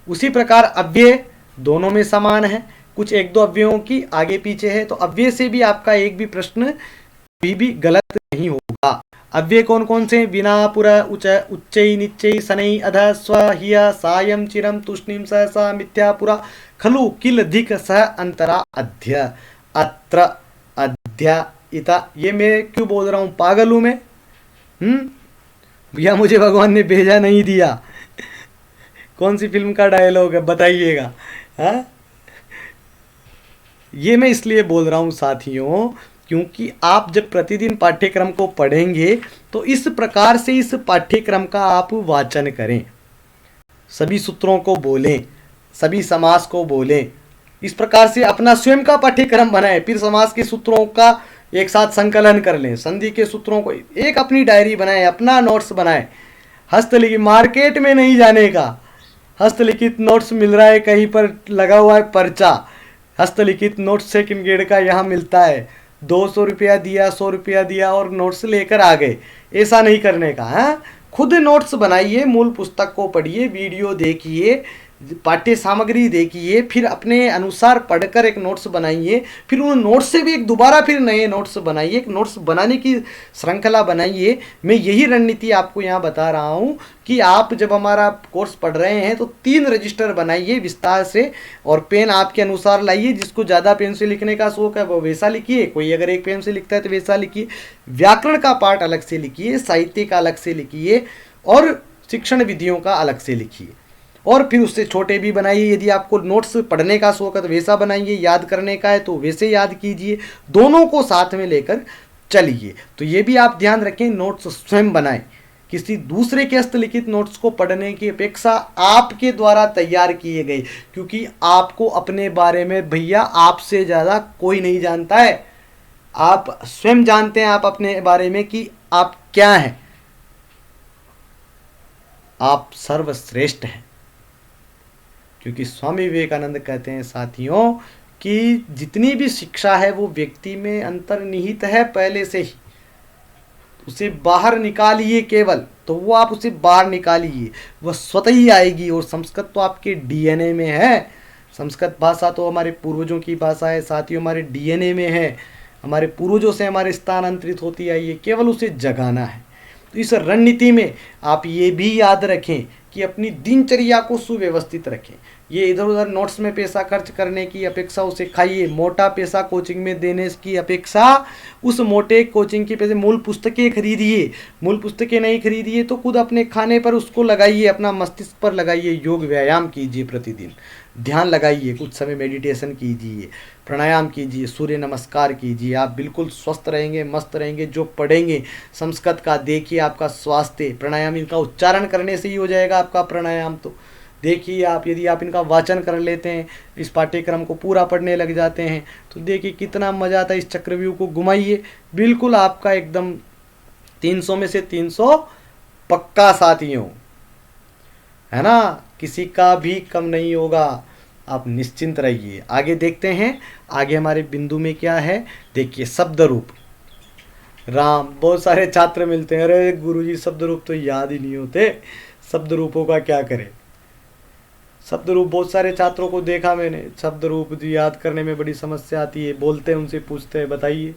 Speaker 1: उसी प्रकार अव्यय दोनों में समान है, कुछ 1-2 अव्ययों की आगे पीछे है, तो अव्यय से भी आपका एक भी प्रश्न कभी भी गलत नहीं होगा। अव्यय कौन कौन से? विना, पुरा, उच्चै, निच्चै, शनै, अधः, स्व, हिय, सायं, चिरं, तूष्णीं, सहसा, मिथ्या, पुरा, खलु, किल, धिक, सह, अंतरा, अध्य, अत्र, अध्या, इता। ये मैं क्यों बोल रहा हूँ? पागल हूँ मैं? भैया मुझे भगवान ने भेजा नहीं दिया। कौन सी फिल्म का डायलॉग है बताइएगा? हाँ, ये मैं इसलिए बोल रहा हूँ साथियों, क्योंकि आप जब प्रतिदिन पाठ्यक्रम को पढ़ेंगे तो इस प्रकार से इस पाठ्यक्रम का आप वाचन करें, सभी सूत्रों को बोलें, सभी समास को बोलें, इस प्रकार से अपना स्वयं का पाठ्यक्रम बनाएं। फिर समास के सूत्रों का एक साथ संकलन कर लें, संधि के सूत्रों को एक अपनी डायरी बनाएं, अपना नोट्स बनाएं। हस्तलिखित, मार्केट में नहीं जाने का, हस्तलिखित नोट्स मिल रहा है कहीं पर, लगा हुआ है पर्चा, हस्तलिखित नोट्स सेकंड ग्रेड का यहाँ मिलता है, 200 रुपया दिया, 100 रुपया दिया और नोट्स लेकर आ गए। ऐसा नहीं करने का है। खुद नोट्स बनाइए, मूल पुस्तक को पढ़िए, वीडियो देखिए, पाठ्य सामग्री देखिए, फिर अपने अनुसार पढ़कर एक नोट्स बनाइए, फिर उन नोट्स से भी एक दोबारा फिर नए नोट्स बनाइए, एक नोट्स बनाने की श्रृंखला बनाइए। मैं यही रणनीति आपको यहाँ बता रहा हूँ कि आप जब हमारा कोर्स पढ़ रहे हैं तो 3 रजिस्टर बनाइए विस्तार से, और पेन आपके अनुसार लाइए। जिसको ज़्यादा पेन से लिखने का शौक है वो वैसा लिखिए, कोई अगर एक पेन से लिखता है तो वैसा लिखिए। व्याकरण का पार्ट अलग से लिखिए, साहित्य का अलग से लिखिए, और शिक्षण विधियों का अलग से लिखिए। और फिर उससे छोटे भी बनाइए। यदि आपको नोट्स पढ़ने का शौक है तो वैसा बनाइए, याद करने का है तो वैसे याद कीजिए, दोनों को साथ में लेकर चलिए। तो ये भी आप ध्यान रखें, नोट्स स्वयं बनाएं। किसी दूसरे के हस्तलिखित नोट्स को पढ़ने की अपेक्षा आपके द्वारा तैयार किए गए, क्योंकि आपको अपने बारे में भैया आपसे ज़्यादा कोई नहीं जानता है। आप स्वयं जानते हैं आप अपने बारे में कि आप क्या हैं। आप सर्वश्रेष्ठ हैं, क्योंकि स्वामी विवेकानंद कहते हैं साथियों कि जितनी भी शिक्षा है वो व्यक्ति में अंतर्निहित है पहले से ही, उसे बाहर निकालिए केवल, तो वो आप उसे बाहर निकालिए, वह स्वतः ही आएगी। और संस्कृत तो आपके डीएनए में है, संस्कृत भाषा तो हमारे पूर्वजों की भाषा है साथियों, हमारे डीएनए में है, हमारे पूर्वजों से हमारे स्थानांतरित होती आई है, केवल उसे जगाना है। तो इस रणनीति में आप ये भी याद रखें कि अपनी दिनचर्या को सुव्यवस्थित रखें। ये इधर उधर नोट्स में पैसा खर्च करने की अपेक्षा उसे खाइए। मोटा पैसा कोचिंग में देने की अपेक्षा उस मोटे कोचिंग के पैसे मूल पुस्तकें खरीदिए। मूल पुस्तकें नहीं खरीदिए तो खुद अपने खाने पर उसको लगाइए, अपना मस्तिष्क पर लगाइए। योग व्यायाम कीजिए, प्रतिदिन ध्यान लगाइए, कुछ समय मेडिटेशन कीजिए, प्राणायाम कीजिए, सूर्य नमस्कार कीजिए। आप बिल्कुल स्वस्थ रहेंगे, मस्त रहेंगे। जो पढ़ेंगे संस्कृत का देखिए, आपका स्वास्थ्य प्राणायाम इनका उच्चारण करने से ही हो जाएगा आपका प्राणायाम। तो देखिए आप, यदि आप इनका वाचन कर लेते हैं, इस पाठ्यक्रम को पूरा पढ़ने लग जाते हैं, तो देखिए कितना मज़ा आता है। इस चक्रव्यूह को घुमाइए, बिल्कुल आपका एकदम 300 में से 300 पक्का साथियों, है ना, किसी का भी कम नहीं होगा। आप निश्चिंत रहिए। आगे देखते हैं, आगे हमारे बिंदु में क्या है। देखिए शब्द रूप राम, बहुत सारे छात्र मिलते हैं, अरे गुरुजी शब्द रूप तो याद ही नहीं होते, शब्द रूपों का क्या करें। शब्द रूप बहुत सारे छात्रों को देखा मैंने, शब्द रूप याद करने में बड़ी समस्या आती है। बोलते हैं उनसे, पूछते हैं बताइए।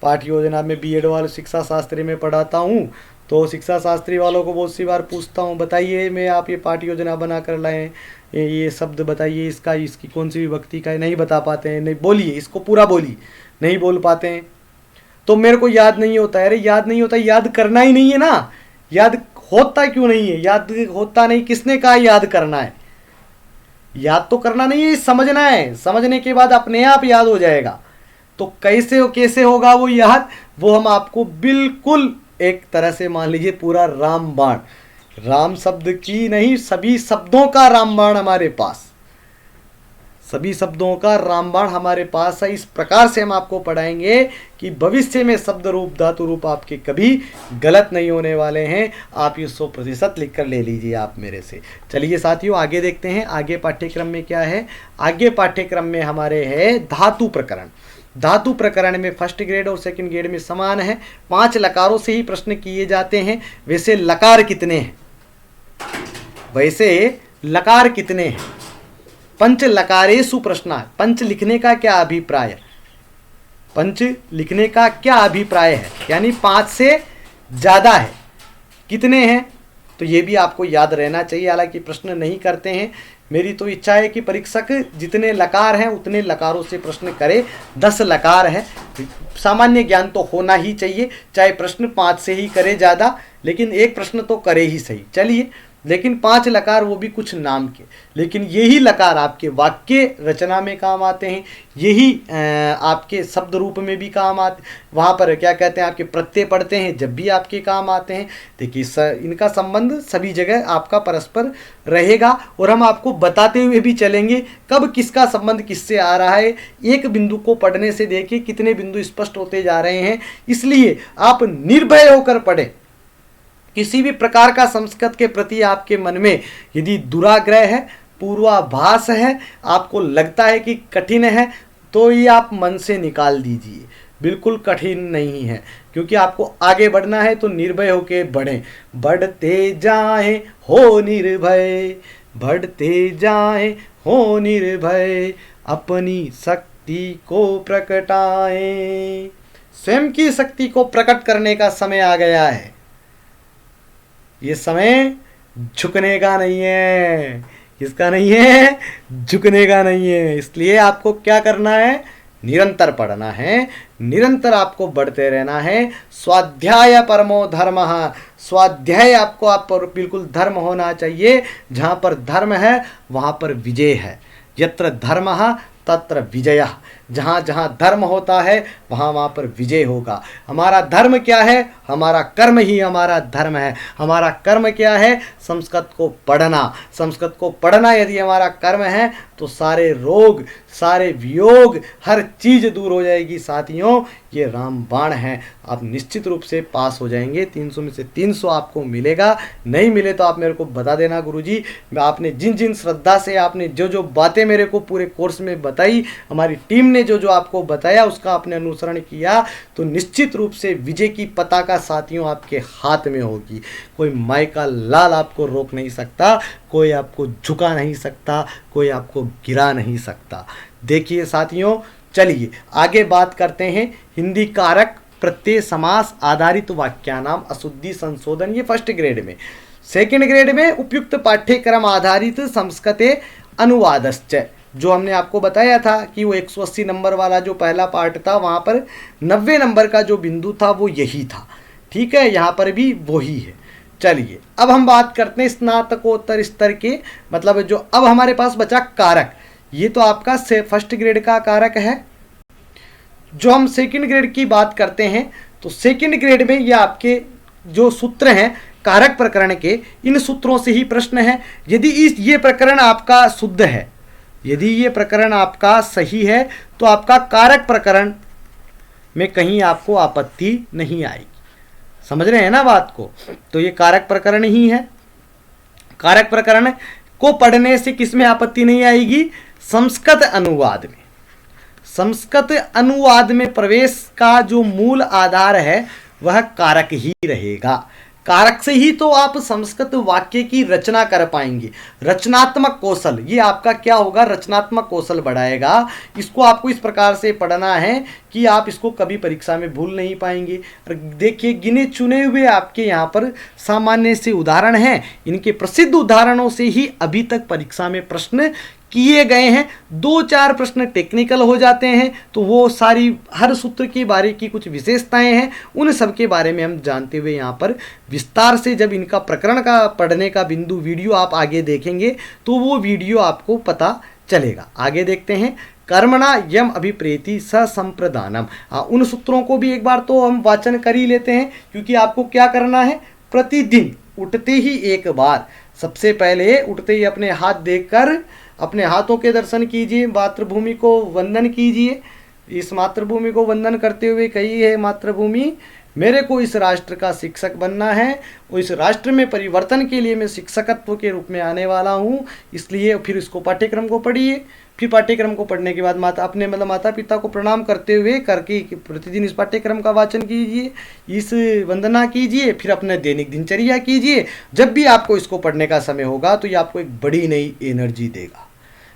Speaker 1: पाठ्य योजना में बीएड वाले शिक्षा शास्त्री में पढ़ाता हूँ, तो शिक्षा शास्त्री वालों को बहुत सी बार पूछता हूँ, बताइए मैं आप ये पाठ्य योजना बना कर लाएँ, ये शब्द बताइए, इसका इसकी कौन सी विभक्ति का है। नहीं बता पाते हैं। नहीं बोलिए, इसको पूरा बोलिए, नहीं बोल पाते हैं। तो मेरे को याद नहीं होता है। अरे याद नहीं होता, याद करना ही नहीं है ना। याद होता क्यों नहीं है? याद होता नहीं, किसने कहा याद करना है? याद तो करना नहीं है, समझना है। समझने के बाद अपने आप याद हो जाएगा। तो कैसे होगा वो याद, वो हम आपको बिल्कुल एक तरह से मान लीजिए पूरा रामबाण, राम शब्द की नहीं, सभी शब्दों का रामबाण हमारे पास, सभी शब्दों का रामबाण हमारे पास है। इस प्रकार से हम आपको पढ़ाएंगे कि भविष्य में शब्द रूप धातु रूप आपके कभी गलत नहीं होने वाले हैं। आप ये 100% लिख कर ले लीजिए आप मेरे से। चलिए साथियों आगे देखते हैं, आगे पाठ्यक्रम में क्या है। आगे पाठ्यक्रम में हमारे है धातु प्रकरण। धातु प्रकरण में फर्स्ट ग्रेड और सेकंड ग्रेड में समान है। 5 लकारों से ही प्रश्न किए जाते हैं। वैसे लकार कितने हैं? वैसे लकार कितने हैं? पंच लकारेषु प्रश्न। पंच लिखने का क्या अभिप्राय? पंच लिखने का क्या अभिप्राय है? यानी 5 से ज़्यादा है। कितने हैं? तो ये भी आपको याद रहना चाहिए। हालांकि प्रश्न नहीं करते हैं, मेरी तो इच्छा है कि परीक्षक जितने लकार हैं उतने लकारों से प्रश्न करे। 10 लकार है, सामान्य ज्ञान तो होना ही चाहिए, चाहे प्रश्न 5 से ही करे ज़्यादा, लेकिन एक प्रश्न तो करे ही सही। चलिए, लेकिन 5 लकार वो भी कुछ नाम के, लेकिन यही लकार आपके वाक्य रचना में काम आते हैं, यही आपके शब्द रूप में भी काम आते, वहाँ पर क्या कहते हैं आपके प्रत्यय पढ़ते हैं जब भी आपके काम आते हैं। देखिए इनका संबंध सभी जगह आपका परस्पर रहेगा और हम आपको बताते हुए भी चलेंगे कब किसका संबंध किससे आ रहा है। एक बिंदु को पढ़ने से देखिए कितने बिंदु स्पष्ट होते जा रहे हैं। इसलिए आप निर्भय होकर पढ़ें। किसी भी प्रकार का संस्कृत के प्रति आपके मन में यदि दुराग्रह है, पूर्वाभास है, आपको लगता है कि कठिन है, तो ये आप मन से निकाल दीजिए। बिल्कुल कठिन नहीं है, क्योंकि आपको आगे बढ़ना है तो निर्भय होके बढ़ें। बढ़ते जाएं हो निर्भय, बढ़ते जाएं हो निर्भय, अपनी शक्ति को प्रकटाएं। स्वयं की शक्ति को प्रकट करने का समय आ गया है। ये समय झुकने का नहीं है। किसका नहीं है? झुकने का नहीं है। इसलिए आपको क्या करना है? निरंतर पढ़ना है, निरंतर आपको बढ़ते रहना है। स्वाध्याय परमो धर्मः, स्वाध्याय आपको आप पर बिल्कुल धर्म होना चाहिए। जहाँ पर धर्म है वहाँ पर विजय है। यत्र धर्मः तत्र विजयः, जहाँ जहाँ धर्म होता है वहाँ वहाँ पर विजय होगा। हमारा धर्म क्या है? हमारा कर्म ही हमारा धर्म है। हमारा कर्म क्या है? संस्कृत को पढ़ना। संस्कृत को पढ़ना यदि हमारा कर्म है तो सारे रोग, सारे वियोग, हर चीज़ दूर हो जाएगी। साथियों ये रामबाण है, आप निश्चित रूप से पास हो जाएंगे। 300 में से 300 आपको मिलेगा। नहीं मिले तो आप मेरे को बता देना गुरुजी। आपने जिन जिन श्रद्धा से आपने जो जो बातें मेरे को पूरे कोर्स में बताई, हमारी टीम ने जो जो आपको बताया उसका आपने अनुसरण किया, तो निश्चित रूप से विजय की पताका साथियों आपके हाथ में होगी। कोई माई का लाल आपको रोक नहीं सकता, कोई आपको झुका नहीं सकता, कोई आपको गिरा नहीं सकता। देखिए साथियों, चलिए आगे बात करते हैं हिंदी कारक प्रत्यय समास आधारित वाक्यानाम अशुद्धि संशोधन। ये फर्स्ट ग्रेड में सेकंड ग्रेड में उपयुक्त पाठ्यक्रम आधारित संस्कृते अनुवादश्च, जो हमने आपको बताया था कि वो 180 नंबर वाला जो पहला पार्ट था वहाँ पर 90 नंबर का जो बिंदु था वो यही था। ठीक है, यहाँ पर भी वही है। चलिए अब हम बात करते हैं स्नातकोत्तर स्तर के, मतलब जो अब हमारे पास बचा कारक। ये तो आपका फर्स्ट ग्रेड का कारक है। जो हम सेकंड ग्रेड की बात करते हैं तो सेकंड ग्रेड में ये आपके जो सूत्र हैं कारक प्रकरण के, इन सूत्रों से ही प्रश्न है। यदि ये प्रकरण आपका शुद्ध है, यदि ये प्रकरण आपका सही है, तो आपका कारक प्रकरण में कहीं आपको आपत्ति नहीं आएगी। समझ रहे हैं ना बात को? तो ये कारक प्रकरण ही है। कारक प्रकरण को पढ़ने से किस में आपत्ति नहीं आएगी? संस्कृत अनुवाद में। संस्कृत अनुवाद में प्रवेश का जो मूल आधार है वह कारक ही रहेगा। कारक से ही तो आप संस्कृत वाक्य की रचना कर पाएंगे। रचनात्मक कौशल, ये आपका क्या होगा? रचनात्मक कौशल बढ़ाएगा। इसको आपको इस प्रकार से पढ़ना है कि आप इसको कभी परीक्षा में भूल नहीं पाएंगे। देखिए गिने चुने हुए आपके यहाँ पर सामान्य से उदाहरण हैं, इनके प्रसिद्ध उदाहरणों से ही अभी तक परीक्षा में प्रश्न किए गए हैं। 2-4 प्रश्न टेक्निकल हो जाते हैं, तो वो सारी हर सूत्र के बारे की कुछ विशेषताएं हैं, उन सब के बारे में हम जानते हुए यहाँ पर विस्तार से जब इनका प्रकरण का पढ़ने का बिंदु वीडियो आप आगे देखेंगे तो वो वीडियो आपको पता चलेगा। आगे देखते हैं। कर्मणा यम अभिप्रेति ससंप्रदानम। उन सूत्रों को भी एक बार तो हम वाचन कर ही लेते हैं, क्योंकि आपको क्या करना है? प्रतिदिन उठते ही एक बार, सबसे पहले उठते ही अपने हाथ देखकर अपने हाथों के दर्शन कीजिए, मातृभूमि को वंदन कीजिए। इस मातृभूमि को वंदन करते हुए कहिए, हे मातृभूमि, मेरे को इस राष्ट्र का शिक्षक बनना है और इस राष्ट्र में परिवर्तन के लिए मैं शिक्षकत्व के रूप में आने वाला हूँ। इसलिए फिर इसको पाठ्यक्रम को पढ़िए। फिर पाठ्यक्रम को पढ़ने के बाद माता पिता को प्रणाम करते हुए करके प्रतिदिन इस पाठ्यक्रम का वाचन कीजिए, इस वंदना कीजिए, फिर अपने दैनिक दिनचर्या कीजिए। जब भी आपको इसको पढ़ने का समय होगा तो ये आपको एक बड़ी नई एनर्जी देगा,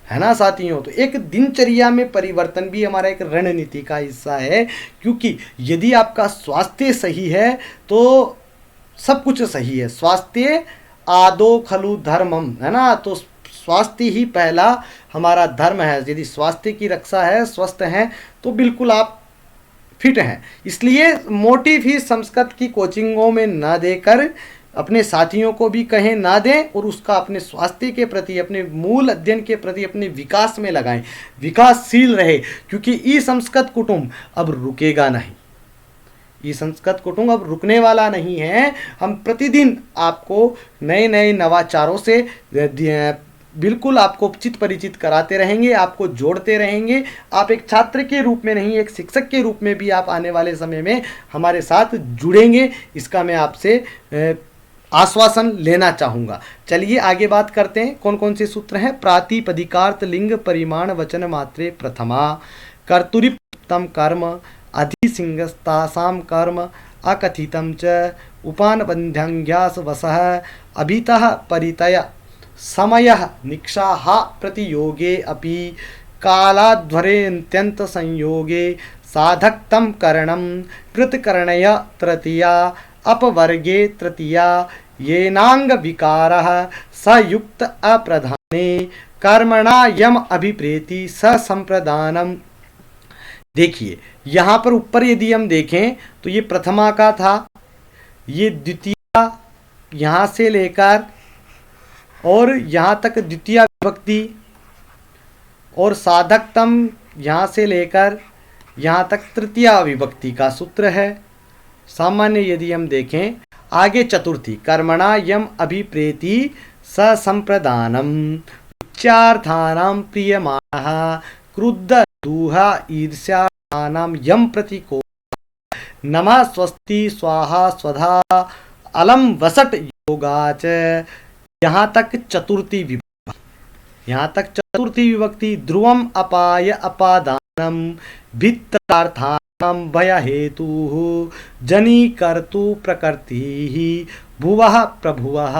Speaker 1: है ना साथियों? तो एक दिनचर्या में परिवर्तन भी हमारा एक रणनीति का हिस्सा है, क्योंकि यदि आपका स्वास्थ्य सही है तो सब कुछ सही है। स्वास्थ्य आदो खलु धर्मम, है ना? तो स्वास्थ्य ही पहला हमारा धर्म है। यदि स्वास्थ्य की रक्षा है, स्वस्थ हैं, तो बिल्कुल आप फिट हैं। इसलिए मोटिव ही संस्कृत की कोचिंगों में ना देकर अपने साथियों को भी कहें ना दें, और उसका अपने स्वास्थ्य के प्रति, अपने मूल अध्ययन के प्रति, अपने विकास में लगाएं, विकासशील रहे। क्योंकि ई संस्कृत कुटुंब अब रुकेगा नहीं। ये संस्कृत कुटुंब अब रुकने वाला नहीं है। हम प्रतिदिन आपको नए नए नवाचारों से बिल्कुल आपको चित परिचित कराते रहेंगे, आपको जोड़ते रहेंगे। आप एक छात्र के रूप में नहीं, एक शिक्षक के रूप में भी आप आने वाले समय में हमारे साथ जुड़ेंगे, इसका मैं आपसे आश्वासन लेना चाहूँगा। चलिए आगे बात करते हैं। कौन कौन से सूत्र हैं? प्रातिपदिकार्थ लिंग परिमाण वचन मात्रे प्रथमा, कर्तुरिप्तम कर्म अधिसिंगस्तासाम कर्म अकथितम च उपानबंध्यंग्यास वसः अभितः परितय समयः निक्षाः प्रतियोगे अपि कालाध्वरेऽत्यंत संयोगे साधक्तम करणम कृतकर्णय तृतीया अपवर्गे तृतीया येनांग विकारः सयुक्त अप्रधाने कर्मणा यम अभिप्रेति ससंप्रदानम। देखिए यहाँ पर ऊपर यदि हम देखें तो ये प्रथमा का था, ये द्वितीया यहाँ से लेकर और यहाँ तक द्वितीया विभक्ति, और साधकतम यहाँ से लेकर यहाँ तक तृतीया विभक्ति का सूत्र है। सामान्य यदि हम देखें आगे चतुर्थी, कर्मणा यम अभिप्रेति ससंप्रदानम उच्चार्थानां प्रियमाणः क्रुद्ध दूहा ईर्ष्याणां यम प्रतीको नमः स्वस्ति स्वाहा स्वधा अलम वसट योगाच। यहाँ तक चतुर्थी विभक्ति, यहाँ तक चतुर्थी विभक्ति। ध्रुवम अपाय अपादानम भित्तार्थानां भय हेतुः जनीकर्तु प्रकृतिः भुवः प्रभुवः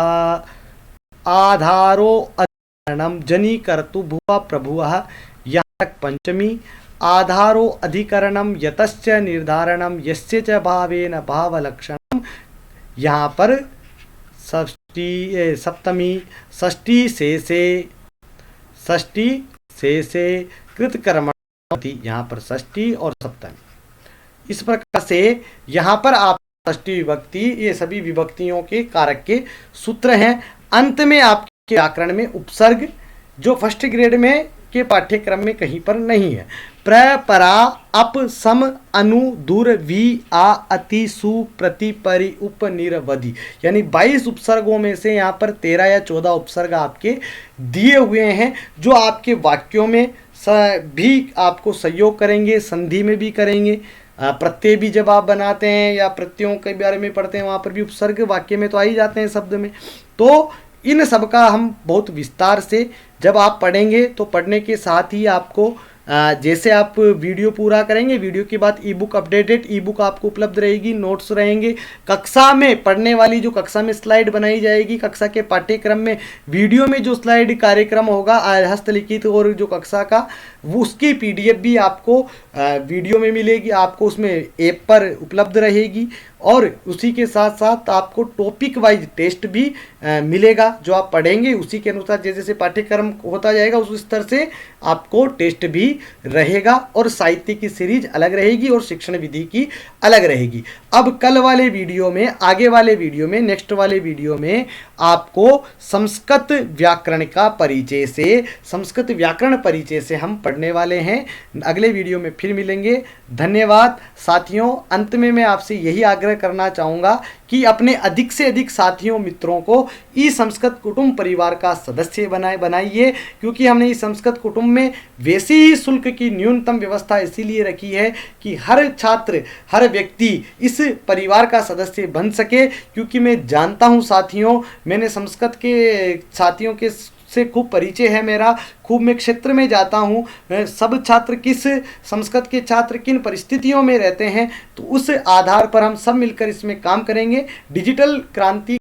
Speaker 1: आधारो अधिकरणम जनीकर्तु भुवः प्रभुवः। यहाँ तक पंचमी। आधारो अधिकरणम यतश्च निर्धारणम यस्य च भावेन भावलक्षणम। यहाँ पर सप्तमी, षष्ठी से कृतकर्मणि, यहाँ पर षष्ठी और सप्तमी। इस प्रकार से यहाँ पर आप षष्ठी विभक्ति, ये सभी विभक्तियों के कारक के सूत्र हैं। अंत में आपके व्याकरण में उपसर्ग, जो फर्स्ट ग्रेड में के पाठ्यक्रम में कहीं पर नहीं है। प्र, परा, अप, सम, अनु, दूर, वि, आ, अति, सु, प्रति, परि, उप, निर, वधि, यानी 22 उपसर्गों में से यहाँ पर 13 या 14 उपसर्ग आपके दिए हुए हैं, जो आपके वाक्यों में भी आपको सहयोग करेंगे, संधि में भी करेंगे। प्रत्यय भी जब आप बनाते हैं या प्रत्ययों के बारे में पढ़ते हैं, वहाँ पर भी उपसर्ग वाक्य में तो आ ही जाते हैं शब्द में। तो इन सब का हम बहुत विस्तार से जब आप पढ़ेंगे, तो पढ़ने के साथ ही आपको जैसे आप वीडियो पूरा करेंगे, वीडियो के बाद ई बुक अपडेटेड ई बुक आपको उपलब्ध रहेगी, नोट्स रहेंगे। कक्षा में पढ़ने वाली जो कक्षा में स्लाइड बनाई जाएगी, कक्षा के पाठ्यक्रम में वीडियो में जो स्लाइड कार्यक्रम होगा हस्तलिखित और जो कक्षा का, वो उसकी पीडीएफ भी आपको वीडियो में मिलेगी, आपको उसमें ऐप पर उपलब्ध रहेगी। और उसी के साथ साथ आपको टॉपिक वाइज टेस्ट भी मिलेगा, जो आप पढ़ेंगे उसी के अनुसार जैसे जैसे पाठ्यक्रम होता जाएगा उस स्तर से आपको टेस्ट भी रहेगा। और साहित्य की सीरीज अलग रहेगी और शिक्षण विधि की अलग रहेगी। अब कल वाले वीडियो में, आगे वाले वीडियो में, नेक्स्ट वाले वीडियो में आपको संस्कृत व्याकरण का परिचय से, संस्कृत व्याकरण परिचय से हम पढ़ने वाले हैं। अगले वीडियो में फिर मिलेंगे। धन्यवाद साथियों। अंत में मैं आपसे यही आग्रह करना चाहूँगा कि अपने अधिक से अधिक साथियों मित्रों को ई संस्कृत कुटुंब परिवार का सदस्य बनाइए, क्योंकि हमने इस संस्कृत कुटुंब में वैसी ही शुल्क की न्यूनतम व्यवस्था इसीलिए रखी है कि हर छात्र, हर व्यक्ति इस परिवार का सदस्य बन सके। क्योंकि मैं जानता हूँ साथियों, मैंने संस्कृत के साथियों के से खूब परिचय है मेरा, खूब मैं क्षेत्र में जाता हूँ, सब छात्र किस, संस्कृत के छात्र किन परिस्थितियों में रहते हैं, तो उस आधार पर हम सब मिलकर इसमें काम करेंगे। डिजिटल क्रांति